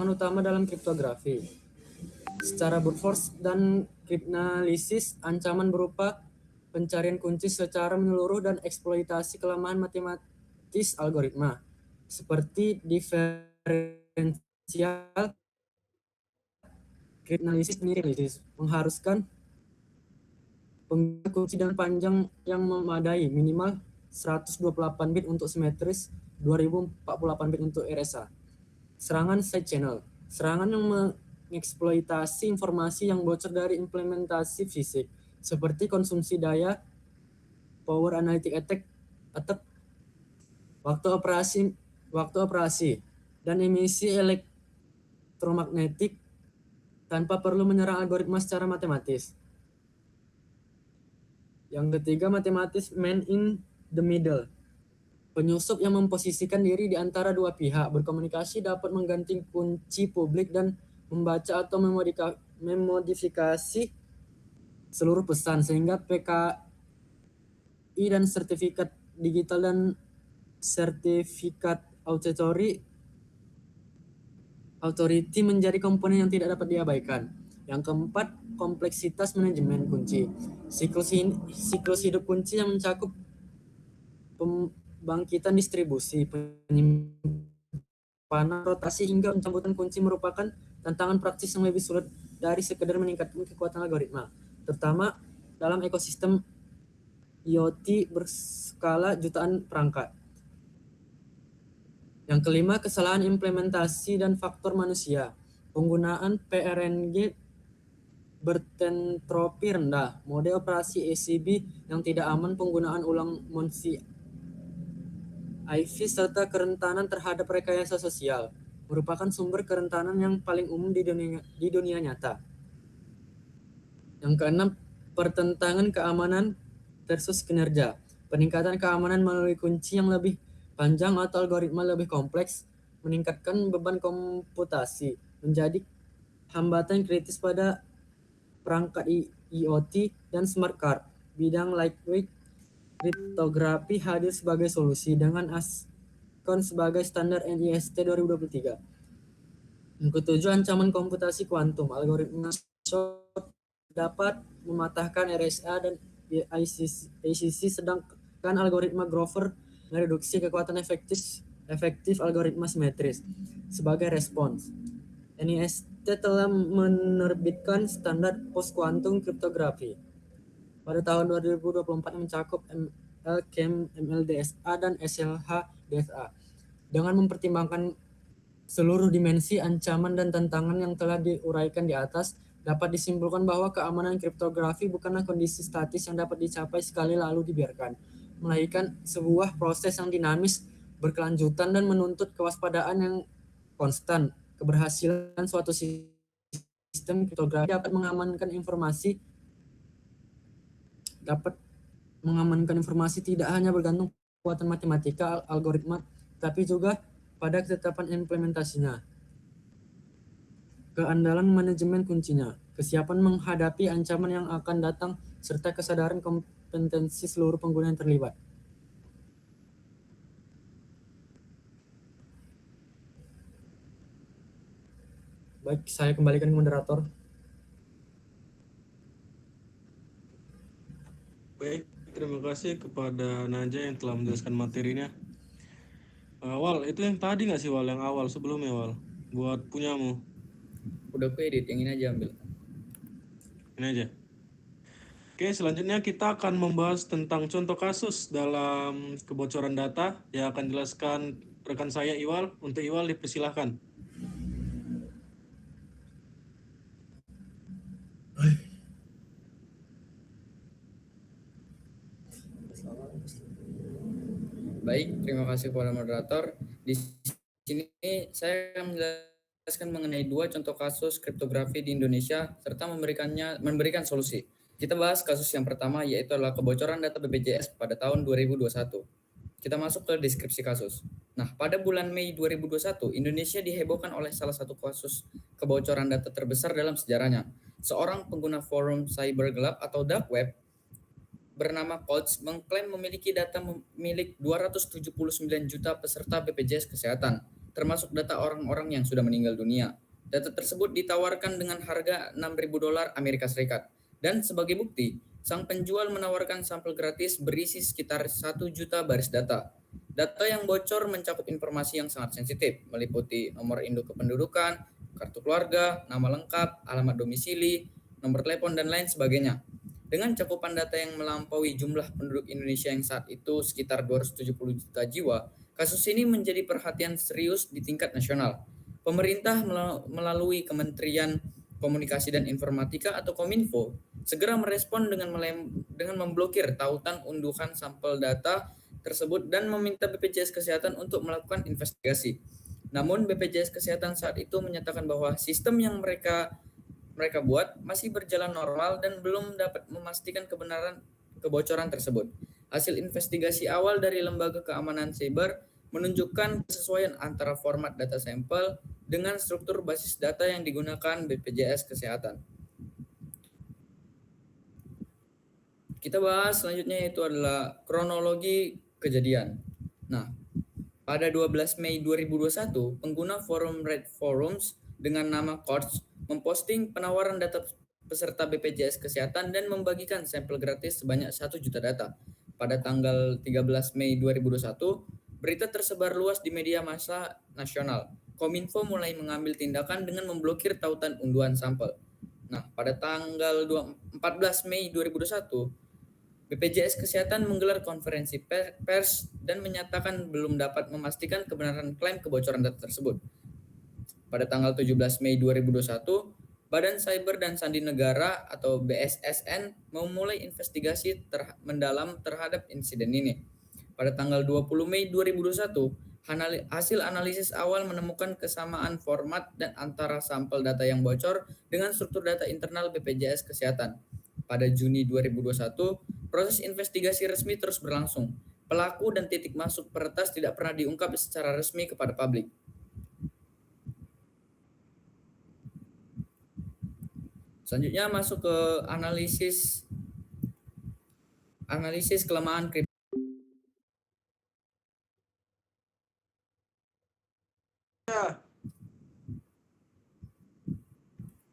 utama dalam kriptografi. Secara brute force dan kriptanalysis, ancaman berupa pencarian kunci secara menyeluruh dan eksploitasi kelemahan matematis algoritma, seperti diferensial kriptanalysis mengharuskan penggunaan kunci dan panjang yang memadai, minimal 128 bit untuk simetris, 2048 bit untuk RSA. Serangan side channel, serangan yang mengeksploitasi informasi yang bocor dari implementasi fisik, seperti konsumsi daya, power analytic attack, waktu operasi, dan emisi elektromagnetik tanpa perlu menyerang algoritma secara matematis. Yang ketiga, matematis man in the middle, Penyusup yang memposisikan diri di antara dua pihak berkomunikasi dapat mengganti kunci publik dan membaca atau memodifikasi seluruh pesan, sehingga PKI dan sertifikat digital dan sertifikat authority menjadi komponen yang tidak dapat diabaikan. Yang keempat, kompleksitas manajemen kunci. Siklus hidup kunci yang mencakup pembangkitan distribusi, penyimpanan, rotasi, hingga pencambutan kunci merupakan tantangan praktis yang lebih sulit dari sekedar meningkatkan kekuatan algoritma, terutama dalam ekosistem IoT berskala jutaan perangkat. Yang kelima, kesalahan implementasi dan faktor manusia. Penggunaan PRNG bertentropi rendah, mode operasi ACB yang tidak aman, penggunaan ulang Monsi IV, serta kerentanan terhadap rekayasa sosial merupakan sumber kerentanan yang paling umum di dunia nyata. Yang keenam, pertentangan keamanan versus kinerja. Peningkatan keamanan melalui kunci yang lebih panjang atau algoritma lebih kompleks meningkatkan beban komputasi, menjadi hambatan kritis pada perangkat IoT dan smart card. Bidang lightweight kriptografi hadir sebagai solusi dengan ASCON sebagai standar NIST 2023. Yang ketujuh, ancaman komputasi kuantum. Algoritma short dapat mematahkan RSA dan ACC, sedangkan algoritma Grover mereduksi kekuatan efektif algoritma simetris. Sebagai respons, NIST telah menerbitkan standar post quantum kriptografi pada tahun 2024 yang mencakup MLCAM, MLDSA, dan SLH-DSA. Dengan mempertimbangkan seluruh dimensi, ancaman, dan tantangan yang telah diuraikan di atas, dapat disimpulkan bahwa keamanan kriptografi bukanlah kondisi statis yang dapat dicapai sekali lalu dibiarkan, melainkan sebuah proses yang dinamis, berkelanjutan, dan menuntut kewaspadaan yang konstan. Keberhasilan suatu sistem kriptografi dapat mengamankan informasi tidak hanya bergantung kekuatan matematika algoritma, tapi juga pada ketetapan implementasinya, keandalan manajemen kuncinya, kesiapan menghadapi ancaman yang akan datang, serta kesadaran kompetensi seluruh pengguna yang terlibat. Baik, saya kembalikan ke moderator. Baik, terima kasih kepada Naja yang telah menjelaskan materinya. Wal, itu yang tadi nggak sih Wal, yang awal sebelumnya Wal, buat punyamu? Udah aku edit, yang ini aja ambil. Ini aja. Oke, selanjutnya kita akan membahas tentang contoh kasus dalam kebocoran data yang akan dijelaskan rekan saya Iwal. Untuk Iwal dipersilahkan. Baik, terima kasih kepada moderator. Di sini saya akan menjelaskan mengenai 2 contoh kasus kriptografi di Indonesia serta memberikan solusi. Kita bahas kasus yang pertama, yaitu adalah kebocoran data BPJS pada tahun 2021. Kita masuk ke deskripsi kasus. Nah, pada bulan Mei 2021, Indonesia dihebohkan oleh salah satu kasus kebocoran data terbesar dalam sejarahnya. Seorang pengguna forum cyber gelap atau dark web bernama Coach mengklaim memiliki data milik 279 juta peserta BPJS Kesehatan, termasuk data orang-orang yang sudah meninggal dunia. Data tersebut ditawarkan dengan harga $6.000 Amerika Serikat. Dan sebagai bukti, sang penjual menawarkan sampel gratis berisi sekitar 1 juta baris data. Data yang bocor mencakup informasi yang sangat sensitif, meliputi nomor induk kependudukan, kartu keluarga, nama lengkap, alamat domisili, nomor telepon, dan lain sebagainya. Dengan cakupan data yang melampaui jumlah penduduk Indonesia yang saat itu sekitar 270 juta jiwa, kasus ini menjadi perhatian serius di tingkat nasional. Pemerintah melalui Kementerian Komunikasi dan Informatika atau Kominfo segera merespon dengan memblokir tautan unduhan sampel data tersebut dan meminta BPJS Kesehatan untuk melakukan investigasi. Namun BPJS Kesehatan saat itu menyatakan bahwa sistem yang mereka buat masih berjalan normal dan belum dapat memastikan kebenaran kebocoran tersebut. Hasil investigasi awal dari Lembaga Keamanan Siber menunjukkan kesesuaian antara format data sampel dengan struktur basis data yang digunakan BPJS Kesehatan. Kita bahas selanjutnya, yaitu adalah kronologi kejadian. Nah, pada 12 Mei 2021, pengguna forum Red Forums dengan nama Quartz memposting penawaran data peserta BPJS Kesehatan dan membagikan sampel gratis sebanyak 1 juta data. Pada tanggal 13 Mei 2021, berita tersebar luas di media massa nasional. Kominfo mulai mengambil tindakan dengan memblokir tautan unduhan sampel. Nah, pada tanggal 14 Mei 2021, BPJS Kesehatan menggelar konferensi pers dan menyatakan belum dapat memastikan kebenaran klaim kebocoran data tersebut. Pada tanggal 17 Mei 2021, Badan Cyber dan Sandi Negara atau BSSN memulai investigasi mendalam terhadap insiden ini. Pada tanggal 20 Mei 2021, hasil analisis awal menemukan kesamaan format dan antara sampel data yang bocor dengan struktur data internal BPJS Kesehatan. Pada Juni 2021, proses investigasi resmi terus berlangsung. Pelaku dan titik masuk peretas tidak pernah diungkap secara resmi kepada publik. Selanjutnya masuk ke analisis kelemahan kripto.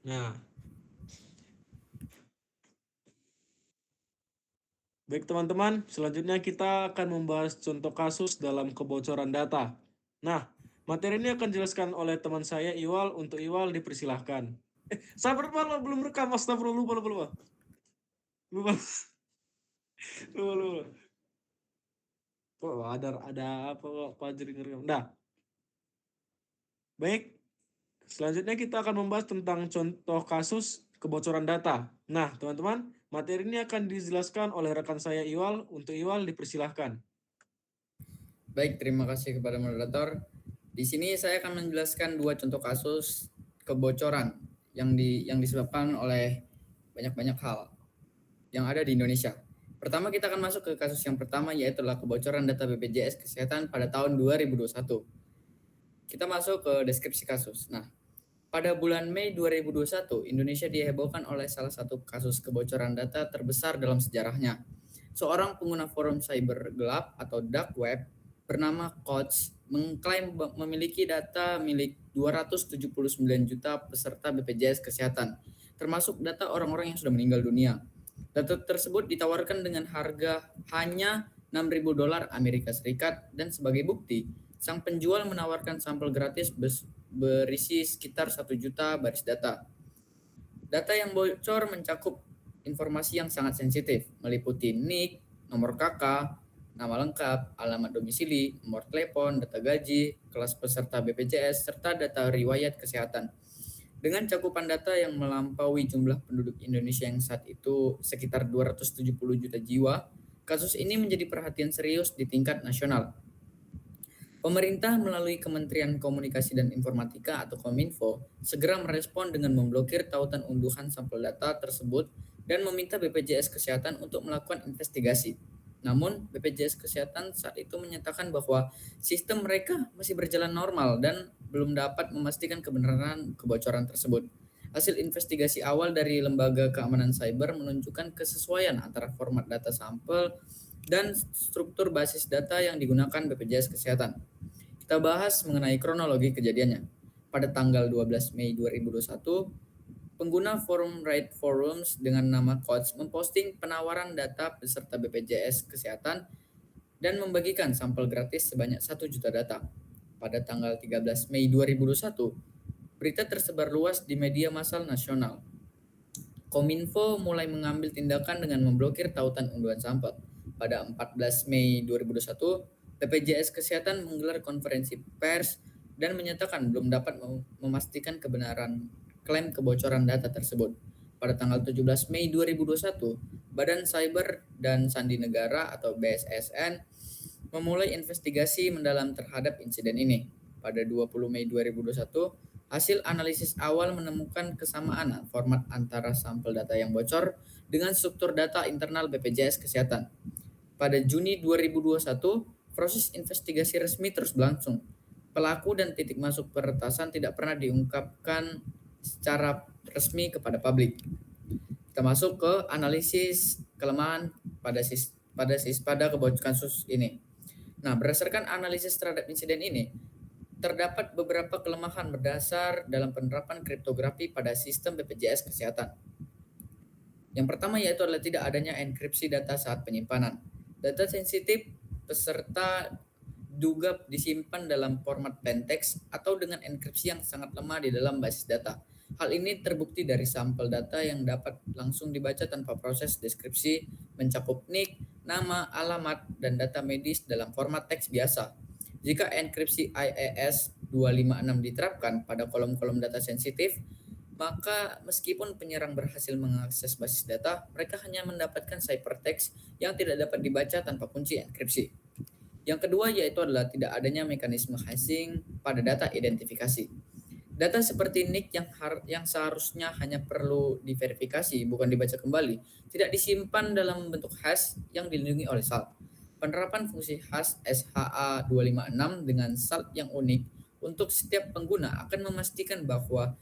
Nah, baik teman-teman, selanjutnya kita akan membahas contoh kasus dalam kebocoran data. Nah, materi ini akan dijelaskan oleh teman saya Iwal. Untuk Iwal dipersilahkan. Sabar Pak, belum rekam. Astagfirullah, lupa. Oh, ada apa kok Pak Jering ngerekam. Nah, baik. Selanjutnya kita akan membahas tentang contoh kasus kebocoran data. Nah, teman-teman, materi ini akan dijelaskan oleh rekan saya Iwal. Untuk Iwal dipersilahkan. Baik, terima kasih kepada moderator. Di sini saya akan menjelaskan 2 contoh kasus kebocoran yang disebabkan oleh banyak hal yang ada di Indonesia. Pertama, kita akan masuk ke kasus yang pertama, yaitu kebocoran data BPJS Kesehatan pada tahun 2021. Kita masuk ke deskripsi kasus. Nah, pada bulan Mei 2021, Indonesia dihebohkan oleh salah satu kasus kebocoran data terbesar dalam sejarahnya. Seorang pengguna forum cyber gelap atau dark web bernama Quartz mengklaim memiliki data milik 279 juta peserta BPJS Kesehatan, termasuk data orang-orang yang sudah meninggal dunia. Data tersebut ditawarkan dengan harga hanya $6.000 Amerika Serikat, dan sebagai bukti, sang penjual menawarkan sampel gratis berisi sekitar 1 juta baris data. Data yang bocor mencakup informasi yang sangat sensitif, meliputi NIK, nomor KK, nama lengkap, alamat domisili, nomor telepon, data gaji, kelas peserta BPJS, serta data riwayat kesehatan. Dengan cakupan data yang melampaui jumlah penduduk Indonesia yang saat itu sekitar 270 juta jiwa, kasus ini menjadi perhatian serius di tingkat nasional. Pemerintah melalui Kementerian Komunikasi dan Informatika atau Kominfo segera merespon dengan memblokir tautan unduhan sampel data tersebut dan meminta BPJS Kesehatan untuk melakukan investigasi. Namun, BPJS Kesehatan saat itu menyatakan bahwa sistem mereka masih berjalan normal dan belum dapat memastikan kebenaran kebocoran tersebut. Hasil investigasi awal dari Lembaga Keamanan Cyber menunjukkan kesesuaian antara format data sampel dan struktur basis data yang digunakan BPJS Kesehatan. Kita bahas mengenai kronologi kejadiannya. Pada tanggal 12 Mei 2021, pengguna forum Red Forums dengan nama Quartz memposting penawaran data peserta BPJS Kesehatan dan membagikan sampel gratis sebanyak 1 juta data. Pada tanggal 13 Mei 2021, berita tersebar luas di media massal nasional. Kominfo mulai mengambil tindakan dengan memblokir tautan unduhan sampel. Pada 14 Mei 2021, BPJS Kesehatan menggelar konferensi pers dan menyatakan belum dapat memastikan kebenaran klaim kebocoran data tersebut. Pada tanggal 17 Mei 2021, Badan Cyber dan Sandi Negara atau BSSN memulai investigasi mendalam terhadap insiden ini. Pada 20 Mei 2021, hasil analisis awal menemukan kesamaan format antara sampel data yang bocor dengan struktur data internal BPJS Kesehatan. Pada Juni 2021, proses investigasi resmi terus berlangsung. Pelaku dan titik masuk peretasan tidak pernah diungkapkan secara resmi kepada publik. Kita masuk ke analisis kelemahan pada kebocoran kasus ini. Nah, berdasarkan analisis terhadap insiden ini, terdapat beberapa kelemahan berdasar dalam penerapan kriptografi pada sistem BPJS Kesehatan. Yang pertama yaitu adalah tidak adanya enkripsi data saat penyimpanan. Data sensitif peserta juga disimpan dalam format plain text atau dengan enkripsi yang sangat lemah di dalam basis data. Hal ini terbukti dari sampel data yang dapat langsung dibaca tanpa proses deskripsi, mencakup nick, nama, alamat, dan data medis dalam format teks biasa. Jika enkripsi IAS 256 diterapkan pada kolom-kolom data sensitif, maka meskipun penyerang berhasil mengakses basis data, mereka hanya mendapatkan ciphertext yang tidak dapat dibaca tanpa kunci enkripsi. Yang kedua yaitu adalah tidak adanya mekanisme hashing pada data identifikasi. Data seperti nick yang seharusnya hanya perlu diverifikasi, bukan dibaca kembali, tidak disimpan dalam bentuk hash yang dilindungi oleh SALT. Penerapan fungsi hash SHA-256 dengan SALT yang unik untuk setiap pengguna akan memastikan bahwa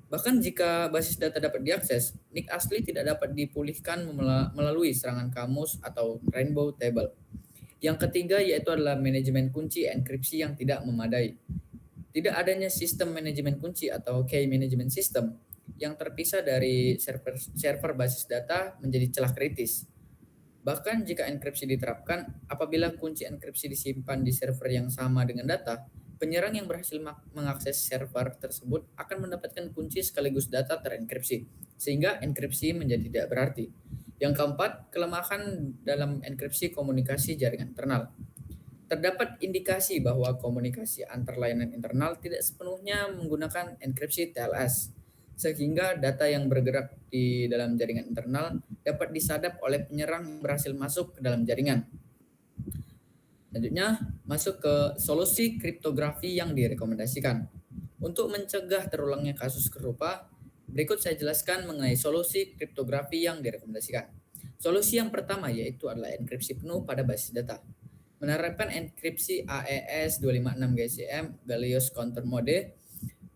bahkan jika basis data dapat diakses, nick asli tidak dapat dipulihkan melalui serangan kamus atau rainbow table. Yang ketiga yaitu adalah manajemen kunci enkripsi yang tidak memadai. Tidak adanya sistem manajemen kunci atau key management system yang terpisah dari server basis data menjadi celah kritis. Bahkan jika enkripsi diterapkan, apabila kunci enkripsi disimpan di server yang sama dengan data, penyerang yang berhasil mengakses server tersebut akan mendapatkan kunci sekaligus data terenkripsi, sehingga enkripsi menjadi tidak berarti. Yang keempat, kelemahan dalam enkripsi komunikasi jaringan internal. Terdapat indikasi bahwa komunikasi antar layanan internal tidak sepenuhnya menggunakan enkripsi TLS, sehingga data yang bergerak di dalam jaringan internal dapat disadap oleh penyerang yang berhasil masuk ke dalam jaringan. Selanjutnya, masuk ke solusi kriptografi yang direkomendasikan. Untuk mencegah terulangnya kasus serupa, berikut saya jelaskan mengenai solusi kriptografi yang direkomendasikan. Solusi yang pertama yaitu adalah enkripsi penuh pada basis data. Menerapkan enkripsi AES 256 GCM Galileo's Counter Mode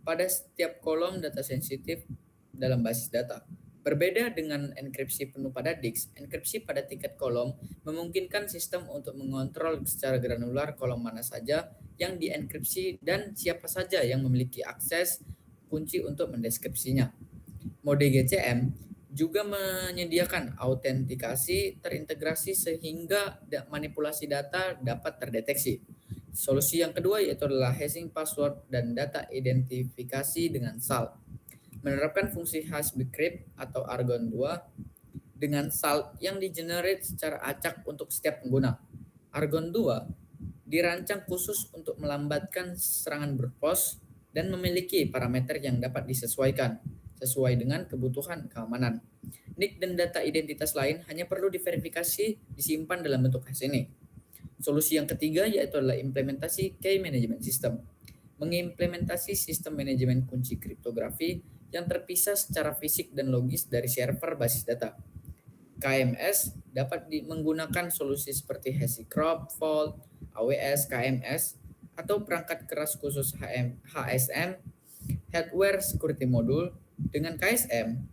pada setiap kolom data sensitif dalam basis data. Berbeda dengan enkripsi penuh pada disk, enkripsi pada tingkat kolom memungkinkan sistem untuk mengontrol secara granular kolom mana saja yang dienkripsi dan siapa saja yang memiliki akses kunci untuk mendeskripsinya. Mode GCM juga menyediakan autentikasi terintegrasi sehingga manipulasi data dapat terdeteksi. Solusi yang kedua yaitu adalah hashing password dan data identifikasi dengan SALT. Menerapkan fungsi hash bcrypt atau Argon 2 dengan SALT yang digenerate secara acak untuk setiap pengguna. Argon 2 dirancang khusus untuk melambatkan serangan brute force dan memiliki parameter yang dapat disesuaikan sesuai dengan kebutuhan keamanan. Nick dan data identitas lain hanya perlu diverifikasi disimpan dalam bentuk hash ini. Solusi yang ketiga yaitu adalah implementasi key management system. Mengimplementasi sistem manajemen kunci kriptografi yang terpisah secara fisik dan logis dari server basis data. KMS dapat menggunakan solusi seperti HashiCorp, Vault, AWS, KMS, atau perangkat keras khusus HSM, Hardware Security Module. Dengan KSM,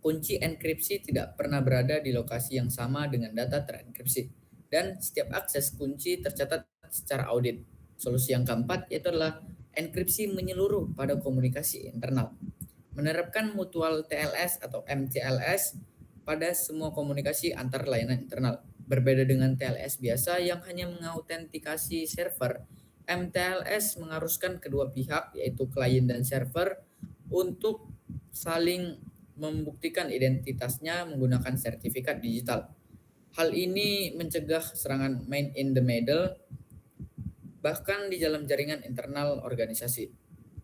kunci enkripsi tidak pernah berada di lokasi yang sama dengan data terenkripsi, dan setiap akses kunci tercatat secara audit. Solusi yang keempat yaitu adalah enkripsi menyeluruh pada komunikasi internal. Menerapkan mutual TLS atau MTLS pada semua komunikasi antar layanan internal. Berbeda dengan TLS biasa yang hanya mengautentikasi server, MTLS mengharuskan kedua pihak yaitu klien dan server untuk saling membuktikan identitasnya menggunakan sertifikat digital. Hal ini mencegah serangan man in the middle bahkan di dalam jaringan internal organisasi.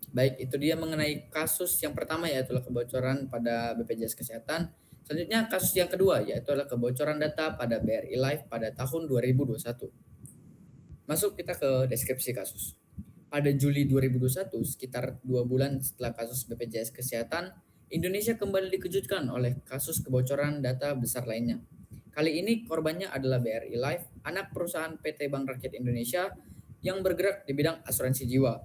Baik, itu dia mengenai kasus yang pertama yaitu kebocoran pada BPJS Kesehatan. Selanjutnya kasus yang kedua yaitu adalah kebocoran data pada BRI Live pada tahun 2021. Masuk kita ke deskripsi kasus. Pada Juli 2021, sekitar 2 bulan setelah kasus BPJS Kesehatan, Indonesia kembali dikejutkan oleh kasus kebocoran data besar lainnya. Kali ini korbannya adalah BRI Life, anak perusahaan PT Bank Rakyat Indonesia yang bergerak di bidang asuransi jiwa.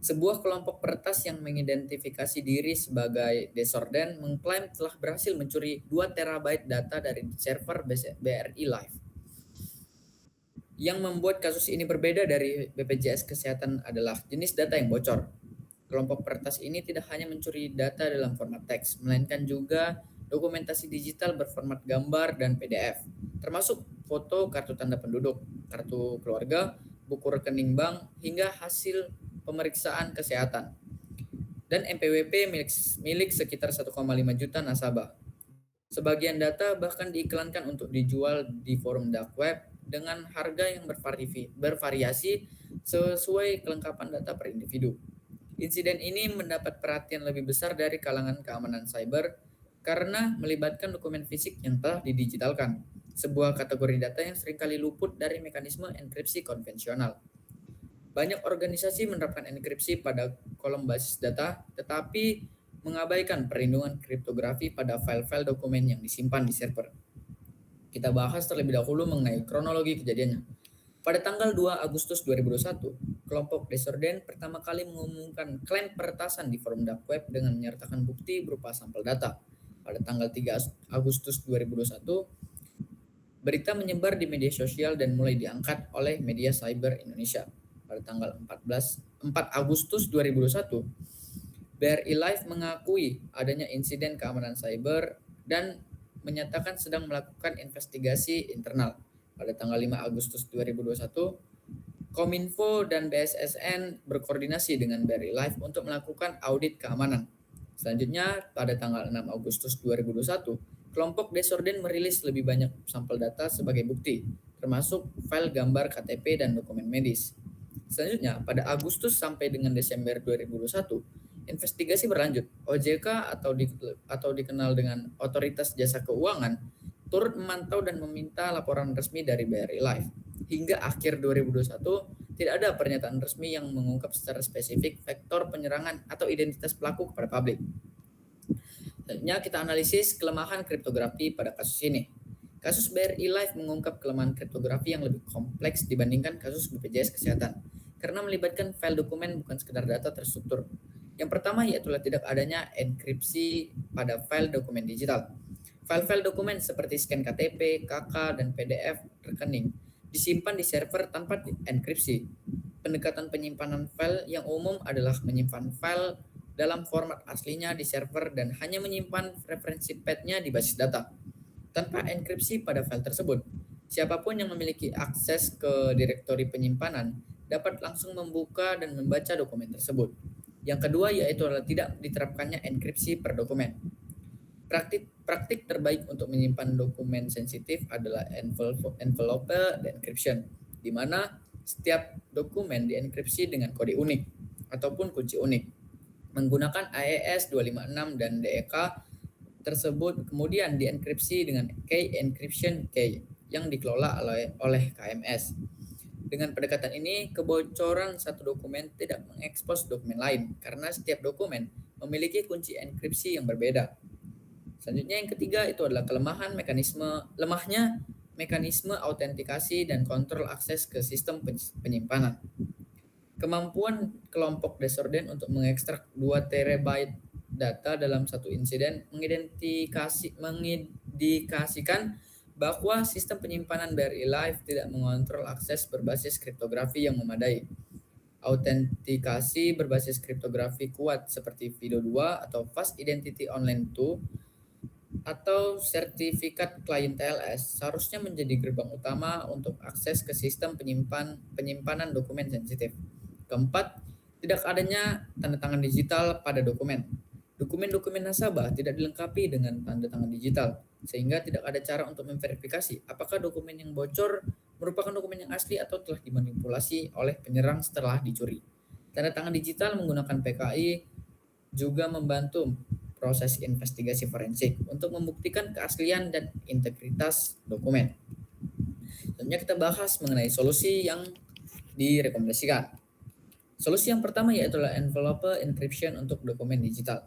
Sebuah kelompok peretas yang mengidentifikasi diri sebagai Desorden mengklaim telah berhasil mencuri 2 terabyte data dari server BRI Life. Yang membuat kasus ini berbeda dari BPJS Kesehatan adalah jenis data yang bocor. Kelompok peretas ini tidak hanya mencuri data dalam format teks, melainkan juga dokumentasi digital berformat gambar dan PDF, termasuk foto kartu tanda penduduk, kartu keluarga, buku rekening bank, hingga hasil pemeriksaan kesehatan, dan NPWP milik sekitar 1,5 juta nasabah. Sebagian data bahkan diiklankan untuk dijual di forum dark web dengan harga yang bervariasi sesuai kelengkapan data per individu. Insiden ini mendapat perhatian lebih besar dari kalangan keamanan cyber karena melibatkan dokumen fisik yang telah didigitalkan, sebuah kategori data yang seringkali luput dari mekanisme enkripsi konvensional. Banyak organisasi menerapkan enkripsi pada kolom basis data, tetapi mengabaikan perlindungan kriptografi pada file-file dokumen yang disimpan di server. Kita bahas terlebih dahulu mengenai kronologi kejadiannya. Pada tanggal 2 Agustus 2021, kelompok Desorden pertama kali mengumumkan klaim peretasan di forum dark web dengan menyertakan bukti berupa sampel data. Pada tanggal 3 Agustus 2021, berita menyebar di media sosial dan mulai diangkat oleh media cyber Indonesia. Pada tanggal 4 Agustus 2021, BRI Life mengakui adanya insiden keamanan cyber dan menyatakan sedang melakukan investigasi internal. Pada tanggal 5 Agustus 2021, Kominfo dan BSSN berkoordinasi dengan BRI Life untuk melakukan audit keamanan. Selanjutnya, pada tanggal 6 Agustus 2021, kelompok Desorden merilis lebih banyak sampel data sebagai bukti, termasuk file gambar KTP dan dokumen medis. Selanjutnya, pada Agustus sampai dengan Desember 2021, investigasi berlanjut. OJK atau dikenal dengan Otoritas Jasa Keuangan turut memantau dan meminta laporan resmi dari BRI Life. Hingga akhir 2021, tidak ada pernyataan resmi yang mengungkap secara spesifik vektor penyerangan atau identitas pelaku kepada publik. Selanjutnya, kita analisis kelemahan kriptografi pada kasus ini. Kasus BRI Life mengungkap kelemahan kriptografi yang lebih kompleks dibandingkan kasus BPJS Kesehatan, karena melibatkan file dokumen bukan sekedar data terstruktur. Yang pertama yaitu tidak adanya enkripsi pada file dokumen digital. File-file dokumen seperti scan KTP, KK, dan PDF rekening disimpan di server tanpa enkripsi. Pendekatan penyimpanan file yang umum adalah menyimpan file dalam format aslinya di server dan hanya menyimpan referensi path-nya di basis data, tanpa enkripsi pada file tersebut. Siapapun yang memiliki akses ke direktori penyimpanan dapat langsung membuka dan membaca dokumen tersebut. Yang kedua yaitu adalah tidak diterapkannya enkripsi per dokumen. Praktik terbaik untuk menyimpan dokumen sensitif adalah envelope encryption, di mana setiap dokumen dienkripsi dengan kode unik ataupun kunci unik menggunakan AES 256 dan DEK tersebut kemudian dienkripsi dengan key encryption key yang dikelola oleh KMS. Dengan pendekatan ini, kebocoran satu dokumen tidak mengekspos dokumen lain karena setiap dokumen memiliki kunci enkripsi yang berbeda. Selanjutnya yang ketiga itu adalah lemahnya mekanisme autentikasi dan kontrol akses ke sistem penyimpanan. Kemampuan kelompok Desorden untuk mengekstrak 2 terabyte data dalam satu insiden mengindikasikan bahwa sistem penyimpanan BRI Life tidak mengontrol akses berbasis kriptografi yang memadai. Autentikasi berbasis kriptografi kuat seperti FIDO2 atau Fast Identity Online 2 atau sertifikat klien TLS seharusnya menjadi gerbang utama untuk akses ke sistem penyimpanan dokumen sensitif. Keempat, tidak adanya tanda tangan digital pada dokumen. Dokumen-dokumen nasabah tidak dilengkapi dengan tanda tangan digital, sehingga tidak ada cara untuk memverifikasi apakah dokumen yang bocor merupakan dokumen yang asli atau telah dimanipulasi oleh penyerang setelah dicuri. Tanda tangan digital menggunakan PKI juga membantu proses investigasi forensik untuk membuktikan keaslian dan integritas dokumen. Selanjutnya kita bahas mengenai solusi yang direkomendasikan. Solusi yang pertama yaitu envelope encryption untuk dokumen digital.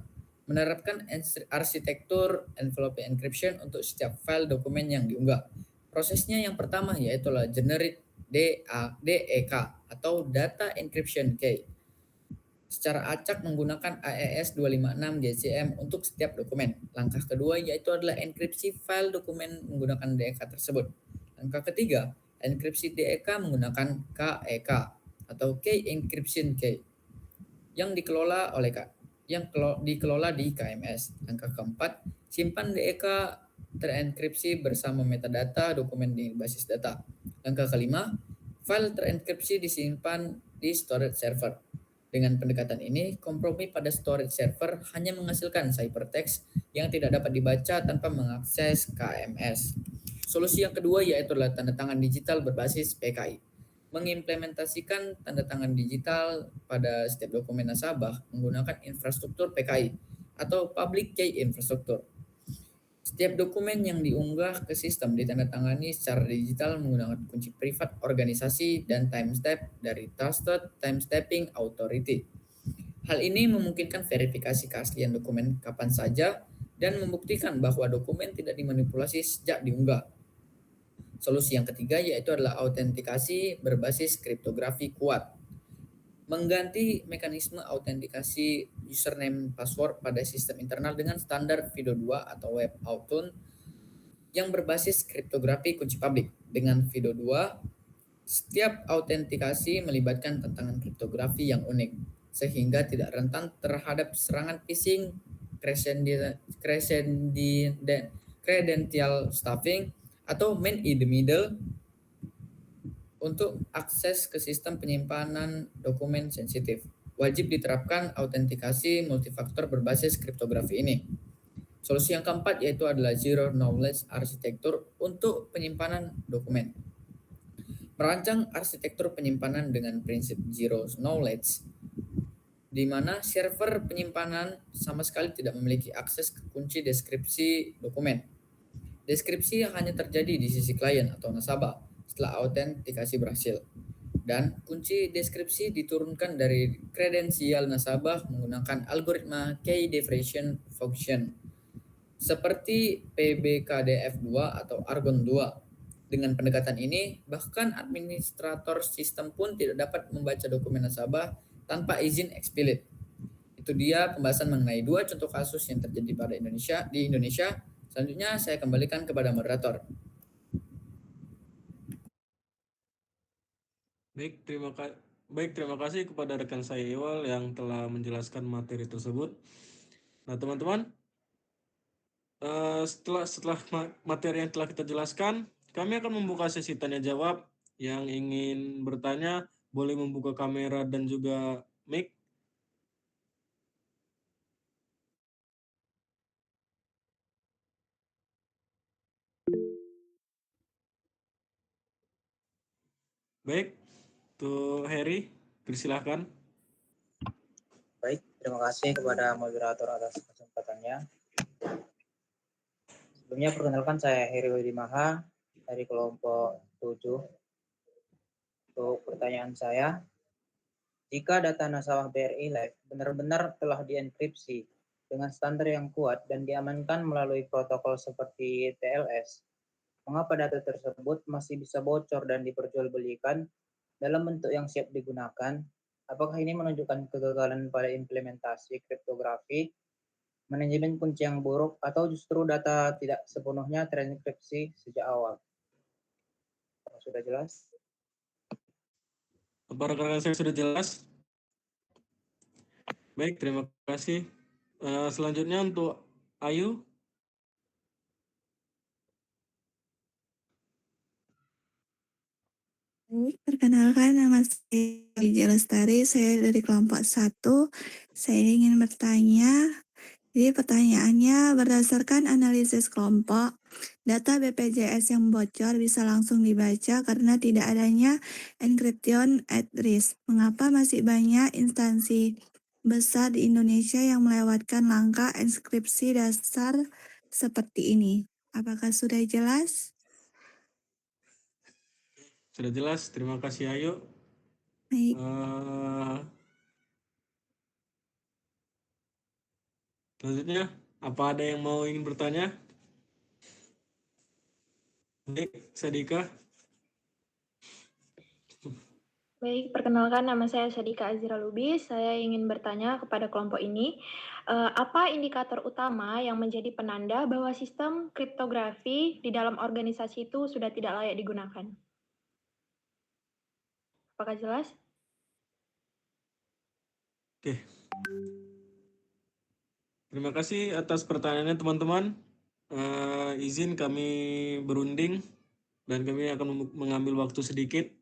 menerapkan arsitektur envelope encryption untuk setiap file dokumen yang diunggah. Prosesnya yang pertama yaitu generate DEK atau Data Encryption Key secara acak menggunakan AES 256 GCM untuk setiap dokumen. Langkah kedua yaitu adalah enkripsi file dokumen menggunakan DEK tersebut. Langkah ketiga, enkripsi DEK menggunakan KEK atau Key Encryption Key yang dikelola di KMS. Langkah keempat, simpan DEK terenkripsi bersama metadata dokumen di basis data. Langkah kelima, file terenkripsi disimpan di storage server. Dengan pendekatan ini, kompromi pada storage server hanya menghasilkan ciphertext yang tidak dapat dibaca tanpa mengakses KMS. Solusi yang kedua yaitu adalah tanda tangan digital berbasis PKI. Mengimplementasikan tanda tangan digital pada setiap dokumen nasabah menggunakan infrastruktur PKI atau Public Key Infrastructure. Setiap dokumen yang diunggah ke sistem ditandatangani secara digital menggunakan kunci privat organisasi dan timestamp dari Trusted Timestamping Authority. Hal ini memungkinkan verifikasi keaslian dokumen kapan saja dan membuktikan bahwa dokumen tidak dimanipulasi sejak diunggah. Solusi yang ketiga yaitu adalah autentikasi berbasis kriptografi kuat. Mengganti mekanisme autentikasi username password pada sistem internal dengan standar FIDO2 atau Web Authn yang berbasis kriptografi kunci publik. Dengan FIDO2, setiap autentikasi melibatkan tantangan kriptografi yang unik, sehingga tidak rentan terhadap serangan phishing, credential stuffing, atau man in the middle untuk akses ke sistem penyimpanan dokumen sensitif. Wajib diterapkan autentikasi multifaktor berbasis kriptografi ini. Solusi yang keempat yaitu adalah Zero Knowledge Architecture untuk penyimpanan dokumen. Merancang arsitektur penyimpanan dengan prinsip Zero Knowledge, di mana server penyimpanan sama sekali tidak memiliki akses ke kunci deskripsi dokumen. Deskripsi hanya terjadi di sisi klien atau nasabah setelah autentikasi berhasil. Dan kunci deskripsi diturunkan dari kredensial nasabah menggunakan algoritma key diffraction function seperti PBKDF2 atau Argon 2. Dengan pendekatan ini, bahkan administrator sistem pun tidak dapat membaca dokumen nasabah tanpa izin explicit. Itu dia pembahasan mengenai 2 contoh kasus yang terjadi di Indonesia. Selanjutnya saya kembalikan kepada moderator. Baik, terima kasih kepada rekan saya Iwal yang telah menjelaskan materi tersebut. Nah, teman-teman, setelah materi yang telah kita jelaskan, kami akan membuka sesi tanya jawab. Yang ingin bertanya boleh membuka kamera dan juga mic. Baik, tuh Heri, persilahkan. Baik, terima kasih kepada moderator atas kesempatannya. Sebelumnya perkenalkan saya Heri Widimaha dari kelompok 7. Untuk pertanyaan saya, jika data nasabah BRI Live benar-benar telah dienkripsi dengan standar yang kuat dan diamankan melalui protokol seperti TLS, mengapa data tersebut masih bisa bocor dan diperjualbelikan dalam bentuk yang siap digunakan? Apakah ini menunjukkan kegagalan pada implementasi kriptografi, manajemen kunci yang buruk, atau justru data tidak sepenuhnya terenkripsi sejak awal? Sudah jelas? Apa rekan-rekan saya sudah jelas? Baik, terima kasih. Selanjutnya untuk Ayu. Perkenalkan, nama saya Widya Lestari, saya dari kelompok 1. Saya ingin bertanya, jadi pertanyaannya berdasarkan analisis kelompok, data BPJS yang bocor bisa langsung dibaca karena tidak adanya encryption at risk. Mengapa masih banyak instansi besar di Indonesia yang melewatkan langkah enkripsi dasar seperti ini? Apakah sudah jelas? Sudah jelas, terima kasih Ayu. Baik. Selanjutnya, apa ada yang mau ingin bertanya? Baik, Sadika. Baik, perkenalkan nama saya Syadika Azira Lubis. Saya ingin bertanya kepada kelompok ini, apa indikator utama yang menjadi penanda bahwa sistem kriptografi di dalam organisasi itu sudah tidak layak digunakan? Apakah jelas? Oke. Terima kasih atas pertanyaannya teman-teman. Izin kami berunding dan kami akan mengambil waktu sedikit.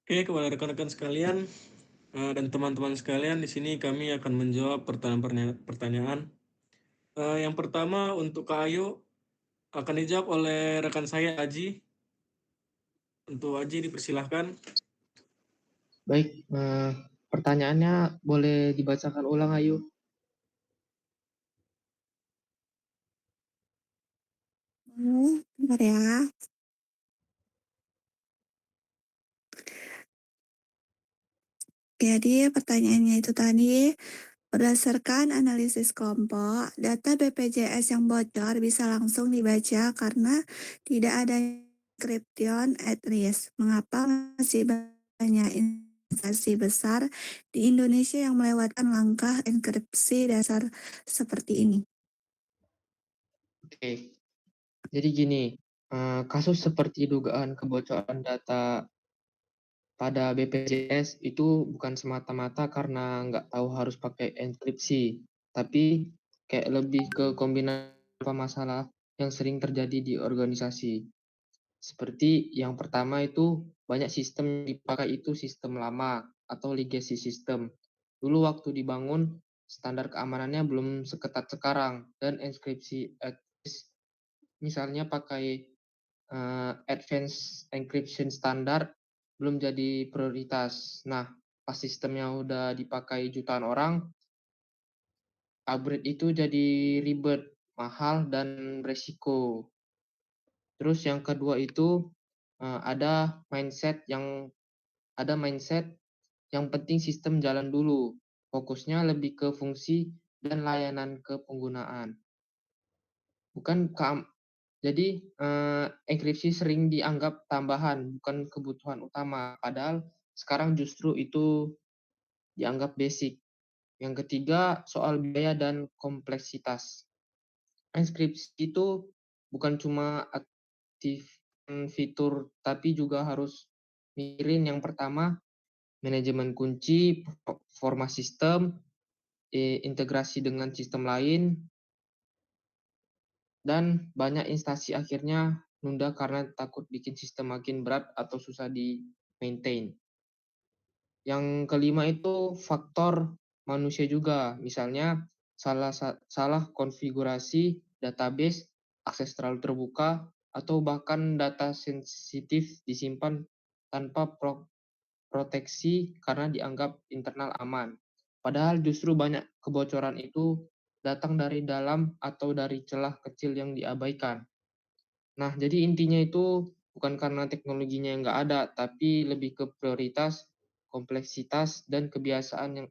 Oke, kepada rekan-rekan sekalian dan teman-teman sekalian, di sini kami akan menjawab pertanyaan. Yang pertama untuk Kak Ayu akan dijawab oleh rekan saya Aji. Untuk Aji dipersilahkan. Baik, pertanyaannya boleh dibacakan ulang, Ayu? Bentar ya. Jadi pertanyaannya itu tadi, berdasarkan analisis kelompok, data BPJS yang bocor bisa langsung dibaca karena tidak ada encryption at risk. Mengapa masih banyak instansi besar di Indonesia yang melewatkan langkah enkripsi dasar seperti ini? Oke, jadi gini, kasus seperti dugaan kebocoran data pada BPJS itu bukan semata-mata karena nggak tahu harus pakai enkripsi, tapi kayak lebih ke kombinasi masalah yang sering terjadi di organisasi. Seperti yang pertama itu banyak sistem yang dipakai itu sistem lama atau legacy system. Dulu waktu dibangun standar keamanannya belum seketat sekarang dan enkripsi misalnya pakai advanced encryption standar belum jadi prioritas. Nah, pas sistemnya udah dipakai jutaan orang, upgrade itu jadi ribet, mahal, dan resiko. Terus yang kedua itu ada mindset yang penting sistem jalan dulu. Fokusnya lebih ke fungsi dan layanan ke penggunaan. Jadi enkripsi sering dianggap tambahan, bukan kebutuhan utama. Padahal sekarang justru itu dianggap basic. Yang ketiga, soal biaya dan kompleksitas. Enkripsi itu bukan cuma aktif fitur, tapi juga harus mikirin yang pertama, manajemen kunci, format sistem, integrasi dengan sistem lain, dan banyak instansi akhirnya nunda karena takut bikin sistem makin berat atau susah di-maintain. Yang kelima itu faktor manusia juga, misalnya salah konfigurasi database, akses terlalu terbuka, atau bahkan data sensitif disimpan tanpa proteksi karena dianggap internal aman. Padahal justru banyak kebocoran itu datang dari dalam atau dari celah kecil yang diabaikan. Nah, jadi intinya itu bukan karena teknologinya yang nggak ada, tapi lebih ke prioritas, kompleksitas, dan kebiasaan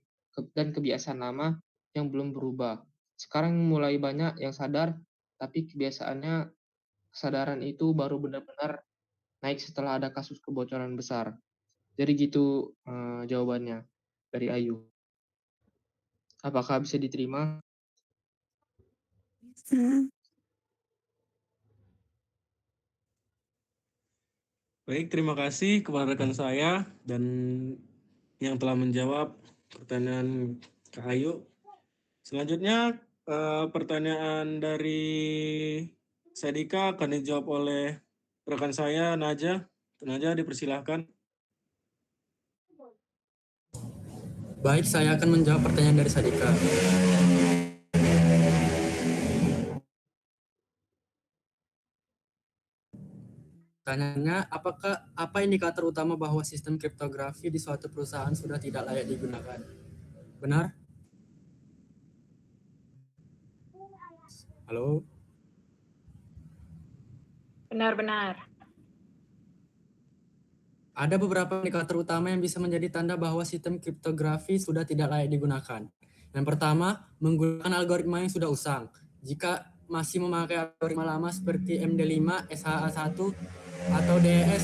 lama yang belum berubah. Sekarang mulai banyak yang sadar, tapi kesadaran itu baru benar-benar naik setelah ada kasus kebocoran besar. Jadi gitu jawabannya dari Ayu. Apakah bisa diterima? Bisa. Baik, terima kasih kepada rekan saya dan yang telah menjawab pertanyaan Kak Ayu. Selanjutnya pertanyaan dari Sadika akan dijawab oleh rekan saya Naja. Naja dipersilahkan. Baik, saya akan menjawab pertanyaan dari Sadika. Pertanyaannya, apa indikator utama bahwa sistem kriptografi di suatu perusahaan sudah tidak layak digunakan? Benar? Halo? Benar-benar. Ada beberapa indikator utama yang bisa menjadi tanda bahwa sistem kriptografi sudah tidak layak digunakan. Yang pertama, menggunakan algoritma yang sudah usang. Jika masih memakai algoritma lama seperti MD5, SHA-1, atau DES,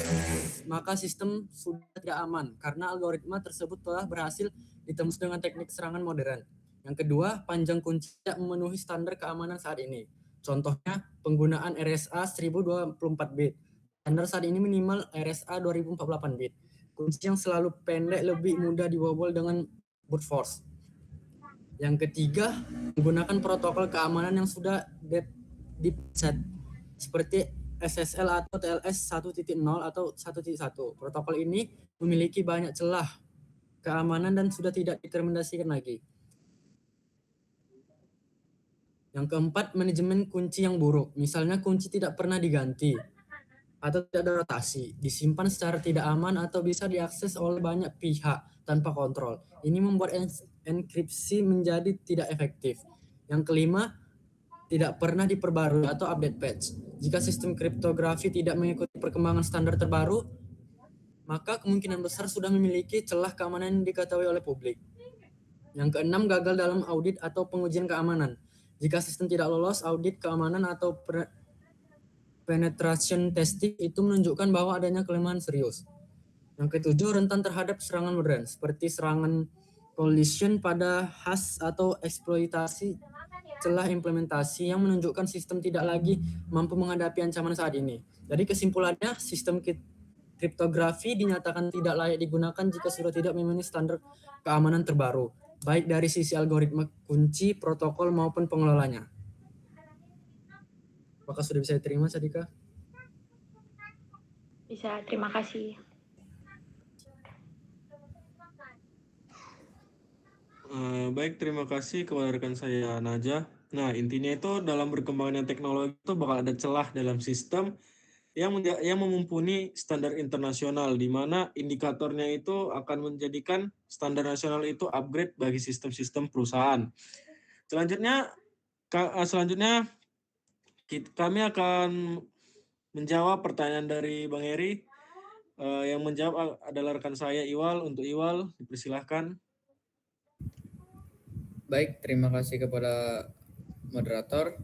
maka sistem sudah tidak aman karena algoritma tersebut telah berhasil ditembus dengan teknik serangan modern. Yang kedua, panjang kunci tidak memenuhi standar keamanan saat ini. Contohnya, penggunaan RSA 1024 bit. Standar saat ini minimal RSA 2048 bit. Kunci yang selalu pendek lebih mudah dibobol dengan brute force. Yang ketiga, menggunakan protokol keamanan yang sudah di-set seperti SSL atau TLS 1.0 atau 1.1. Protokol ini memiliki banyak celah keamanan dan sudah tidak direkomendasikan lagi. Yang keempat, manajemen kunci yang buruk. Misalnya kunci tidak pernah diganti atau tidak ada rotasi, disimpan secara tidak aman atau bisa diakses oleh banyak pihak tanpa kontrol. Ini membuat enkripsi menjadi tidak efektif. Yang kelima, tidak pernah diperbarui atau update patch. Jika sistem kriptografi tidak mengikuti perkembangan standar terbaru, maka kemungkinan besar sudah memiliki celah keamanan yang diketahui oleh publik. Yang keenam, gagal dalam audit atau pengujian keamanan. Jika sistem tidak lolos audit keamanan atau penetration testing, itu menunjukkan bahwa adanya kelemahan serius. Yang ketujuh, rentan terhadap serangan modern, seperti serangan collision pada hash atau eksploitasi celah implementasi yang menunjukkan sistem tidak lagi mampu menghadapi ancaman saat ini. Jadi kesimpulannya, sistem kriptografi dinyatakan tidak layak digunakan jika sudah tidak memenuhi standar keamanan terbaru, baik dari sisi algoritma kunci, protokol, maupun pengelolanya. Apakah sudah bisa diterima, Sadika? Bisa, terima kasih. Baik, terima kasih kepada rekan saya Najah. Nah, intinya itu dalam berkembangnya teknologi itu bakal ada celah dalam sistem yang memumpuni standar internasional, di mana indikatornya itu akan menjadikan standar nasional itu upgrade bagi sistem-sistem perusahaan. Selanjutnya kami akan menjawab pertanyaan dari Bang Heri. Yang menjawab adalah rekan saya Iwal. Untuk Iwal, dipersilahkan. Baik, terima kasih kepada moderator.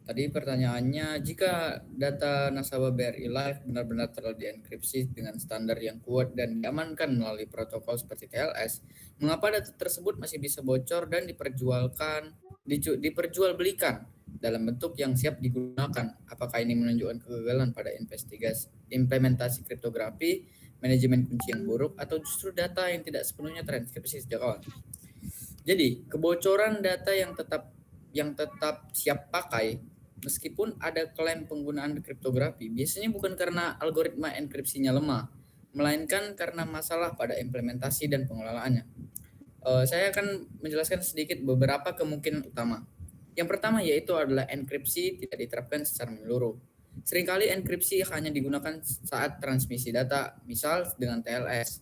Tadi pertanyaannya, jika data nasabah BRI Live benar-benar telah dienkripsi dengan standar yang kuat dan diamankan melalui protokol seperti TLS, mengapa data tersebut masih bisa bocor dan diperjualbelikan dalam bentuk yang siap digunakan? Apakah ini menunjukkan kegagalan pada implementasi kriptografi, manajemen kunci yang buruk, atau justru data yang tidak sepenuhnya terenkripsi sejak awal? Jadi, kebocoran data yang tetap siap pakai meskipun ada klaim penggunaan kriptografi biasanya bukan karena algoritma enkripsinya lemah, melainkan karena masalah pada implementasi dan pengelolaannya. Saya akan menjelaskan sedikit beberapa kemungkinan utama. Yang pertama yaitu adalah enkripsi tidak diterapkan secara menyeluruh. Seringkali enkripsi hanya digunakan saat transmisi data, misal dengan TLS.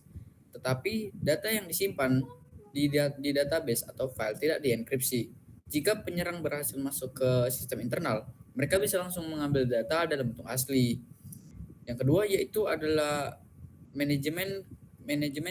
Tetapi data yang disimpan di database atau file tidak dienkripsi. Jika penyerang berhasil masuk ke sistem internal, mereka bisa langsung mengambil data dalam bentuk asli. Yang kedua yaitu adalah manajemen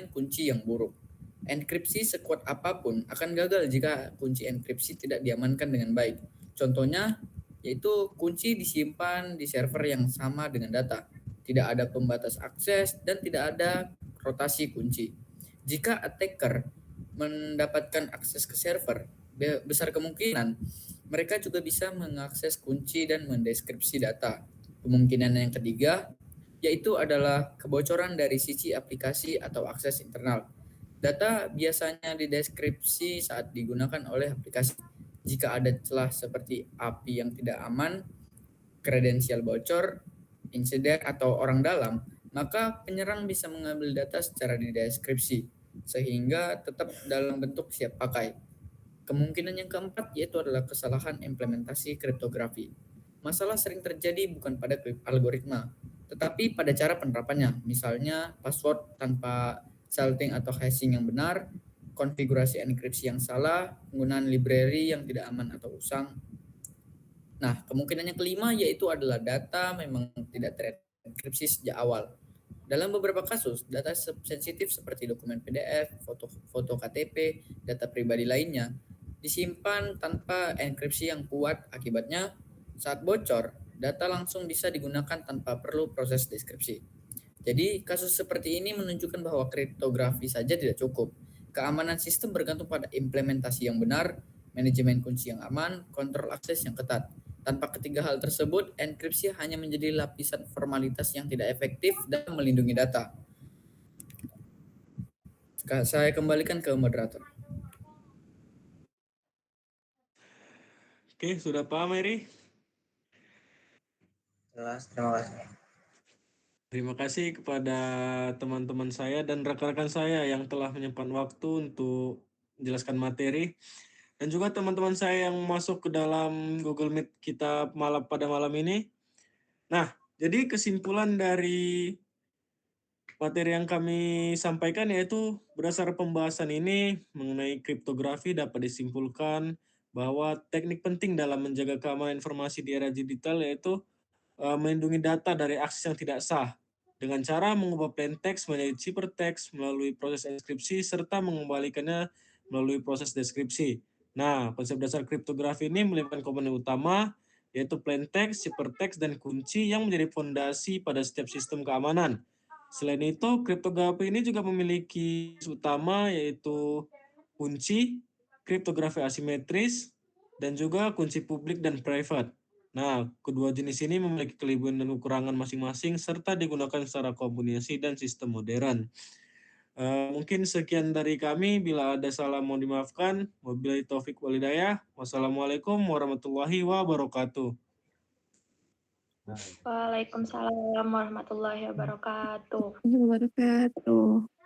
kunci yang buruk. Enkripsi sekuat apapun akan gagal jika kunci enkripsi tidak diamankan dengan baik. Contohnya yaitu kunci disimpan di server yang sama dengan data. Tidak ada pembatas akses dan tidak ada rotasi kunci. Jika attacker mendapatkan akses ke server, besar kemungkinan mereka juga bisa mengakses kunci dan mendeskripsi data. Kemungkinan yang ketiga yaitu adalah kebocoran dari sisi aplikasi atau akses internal. Data biasanya dideskripsi saat digunakan oleh aplikasi. Jika ada celah seperti API yang tidak aman, kredensial bocor, insiden, atau orang dalam, maka penyerang bisa mengambil data secara dideskripsi, sehingga tetap dalam bentuk siap pakai. Kemungkinan yang keempat yaitu adalah kesalahan implementasi kriptografi. Masalah sering terjadi bukan pada algoritma, tetapi pada cara penerapannya. Misalnya password tanpa salting atau hashing yang benar, konfigurasi enkripsi yang salah, penggunaan library yang tidak aman atau usang. Nah, kemungkinan yang kelima yaitu adalah data memang tidak terenkripsi sejak awal. Dalam beberapa kasus, data sensitif seperti dokumen PDF, foto KTP, data pribadi lainnya disimpan tanpa enkripsi yang kuat. Akibatnya, saat bocor, data langsung bisa digunakan tanpa perlu proses deskripsi. Jadi, kasus seperti ini menunjukkan bahwa kriptografi saja tidak cukup. Keamanan sistem bergantung pada implementasi yang benar, manajemen kunci yang aman, kontrol akses yang ketat. Tanpa ketiga hal tersebut, enkripsi hanya menjadi lapisan formalitas yang tidak efektif dan melindungi data. Saya kembalikan ke moderator. Oke, sudah paham, Heri? Jelas, terima kasih. Terima kasih kepada teman-teman saya dan rekan-rekan saya yang telah menyempatkan waktu untuk menjelaskan materi. Dan juga teman-teman saya yang masuk ke dalam Google Meet kita pada malam ini. Nah, jadi kesimpulan dari materi yang kami sampaikan yaitu berdasar pembahasan ini mengenai kriptografi dapat disimpulkan bahwa teknik penting dalam menjaga keamanan informasi di era digital yaitu melindungi data dari akses yang tidak sah dengan cara mengubah plain text menjadi ciphertext melalui proses enkripsi serta mengembalikannya melalui proses deskripsi. Nah, konsep dasar kriptografi ini melibatkan komponen utama yaitu plain text, ciphertext, dan kunci yang menjadi fondasi pada setiap sistem keamanan. Selain itu, kriptografi ini juga memiliki utama yaitu kunci, kriptografi asimetris, dan juga kunci publik dan private. Nah, kedua jenis ini memiliki kelebihan dan kekurangan masing-masing serta digunakan secara kombinasi dan sistem modern. Mungkin sekian dari kami. Bila ada salah mohon dimaafkan. Wabillahi taufik walhidayah. Wassalamualaikum warahmatullahi wabarakatuh. Waalaikumsalam warahmatullahi wabarakatuh. Wabarakatuh.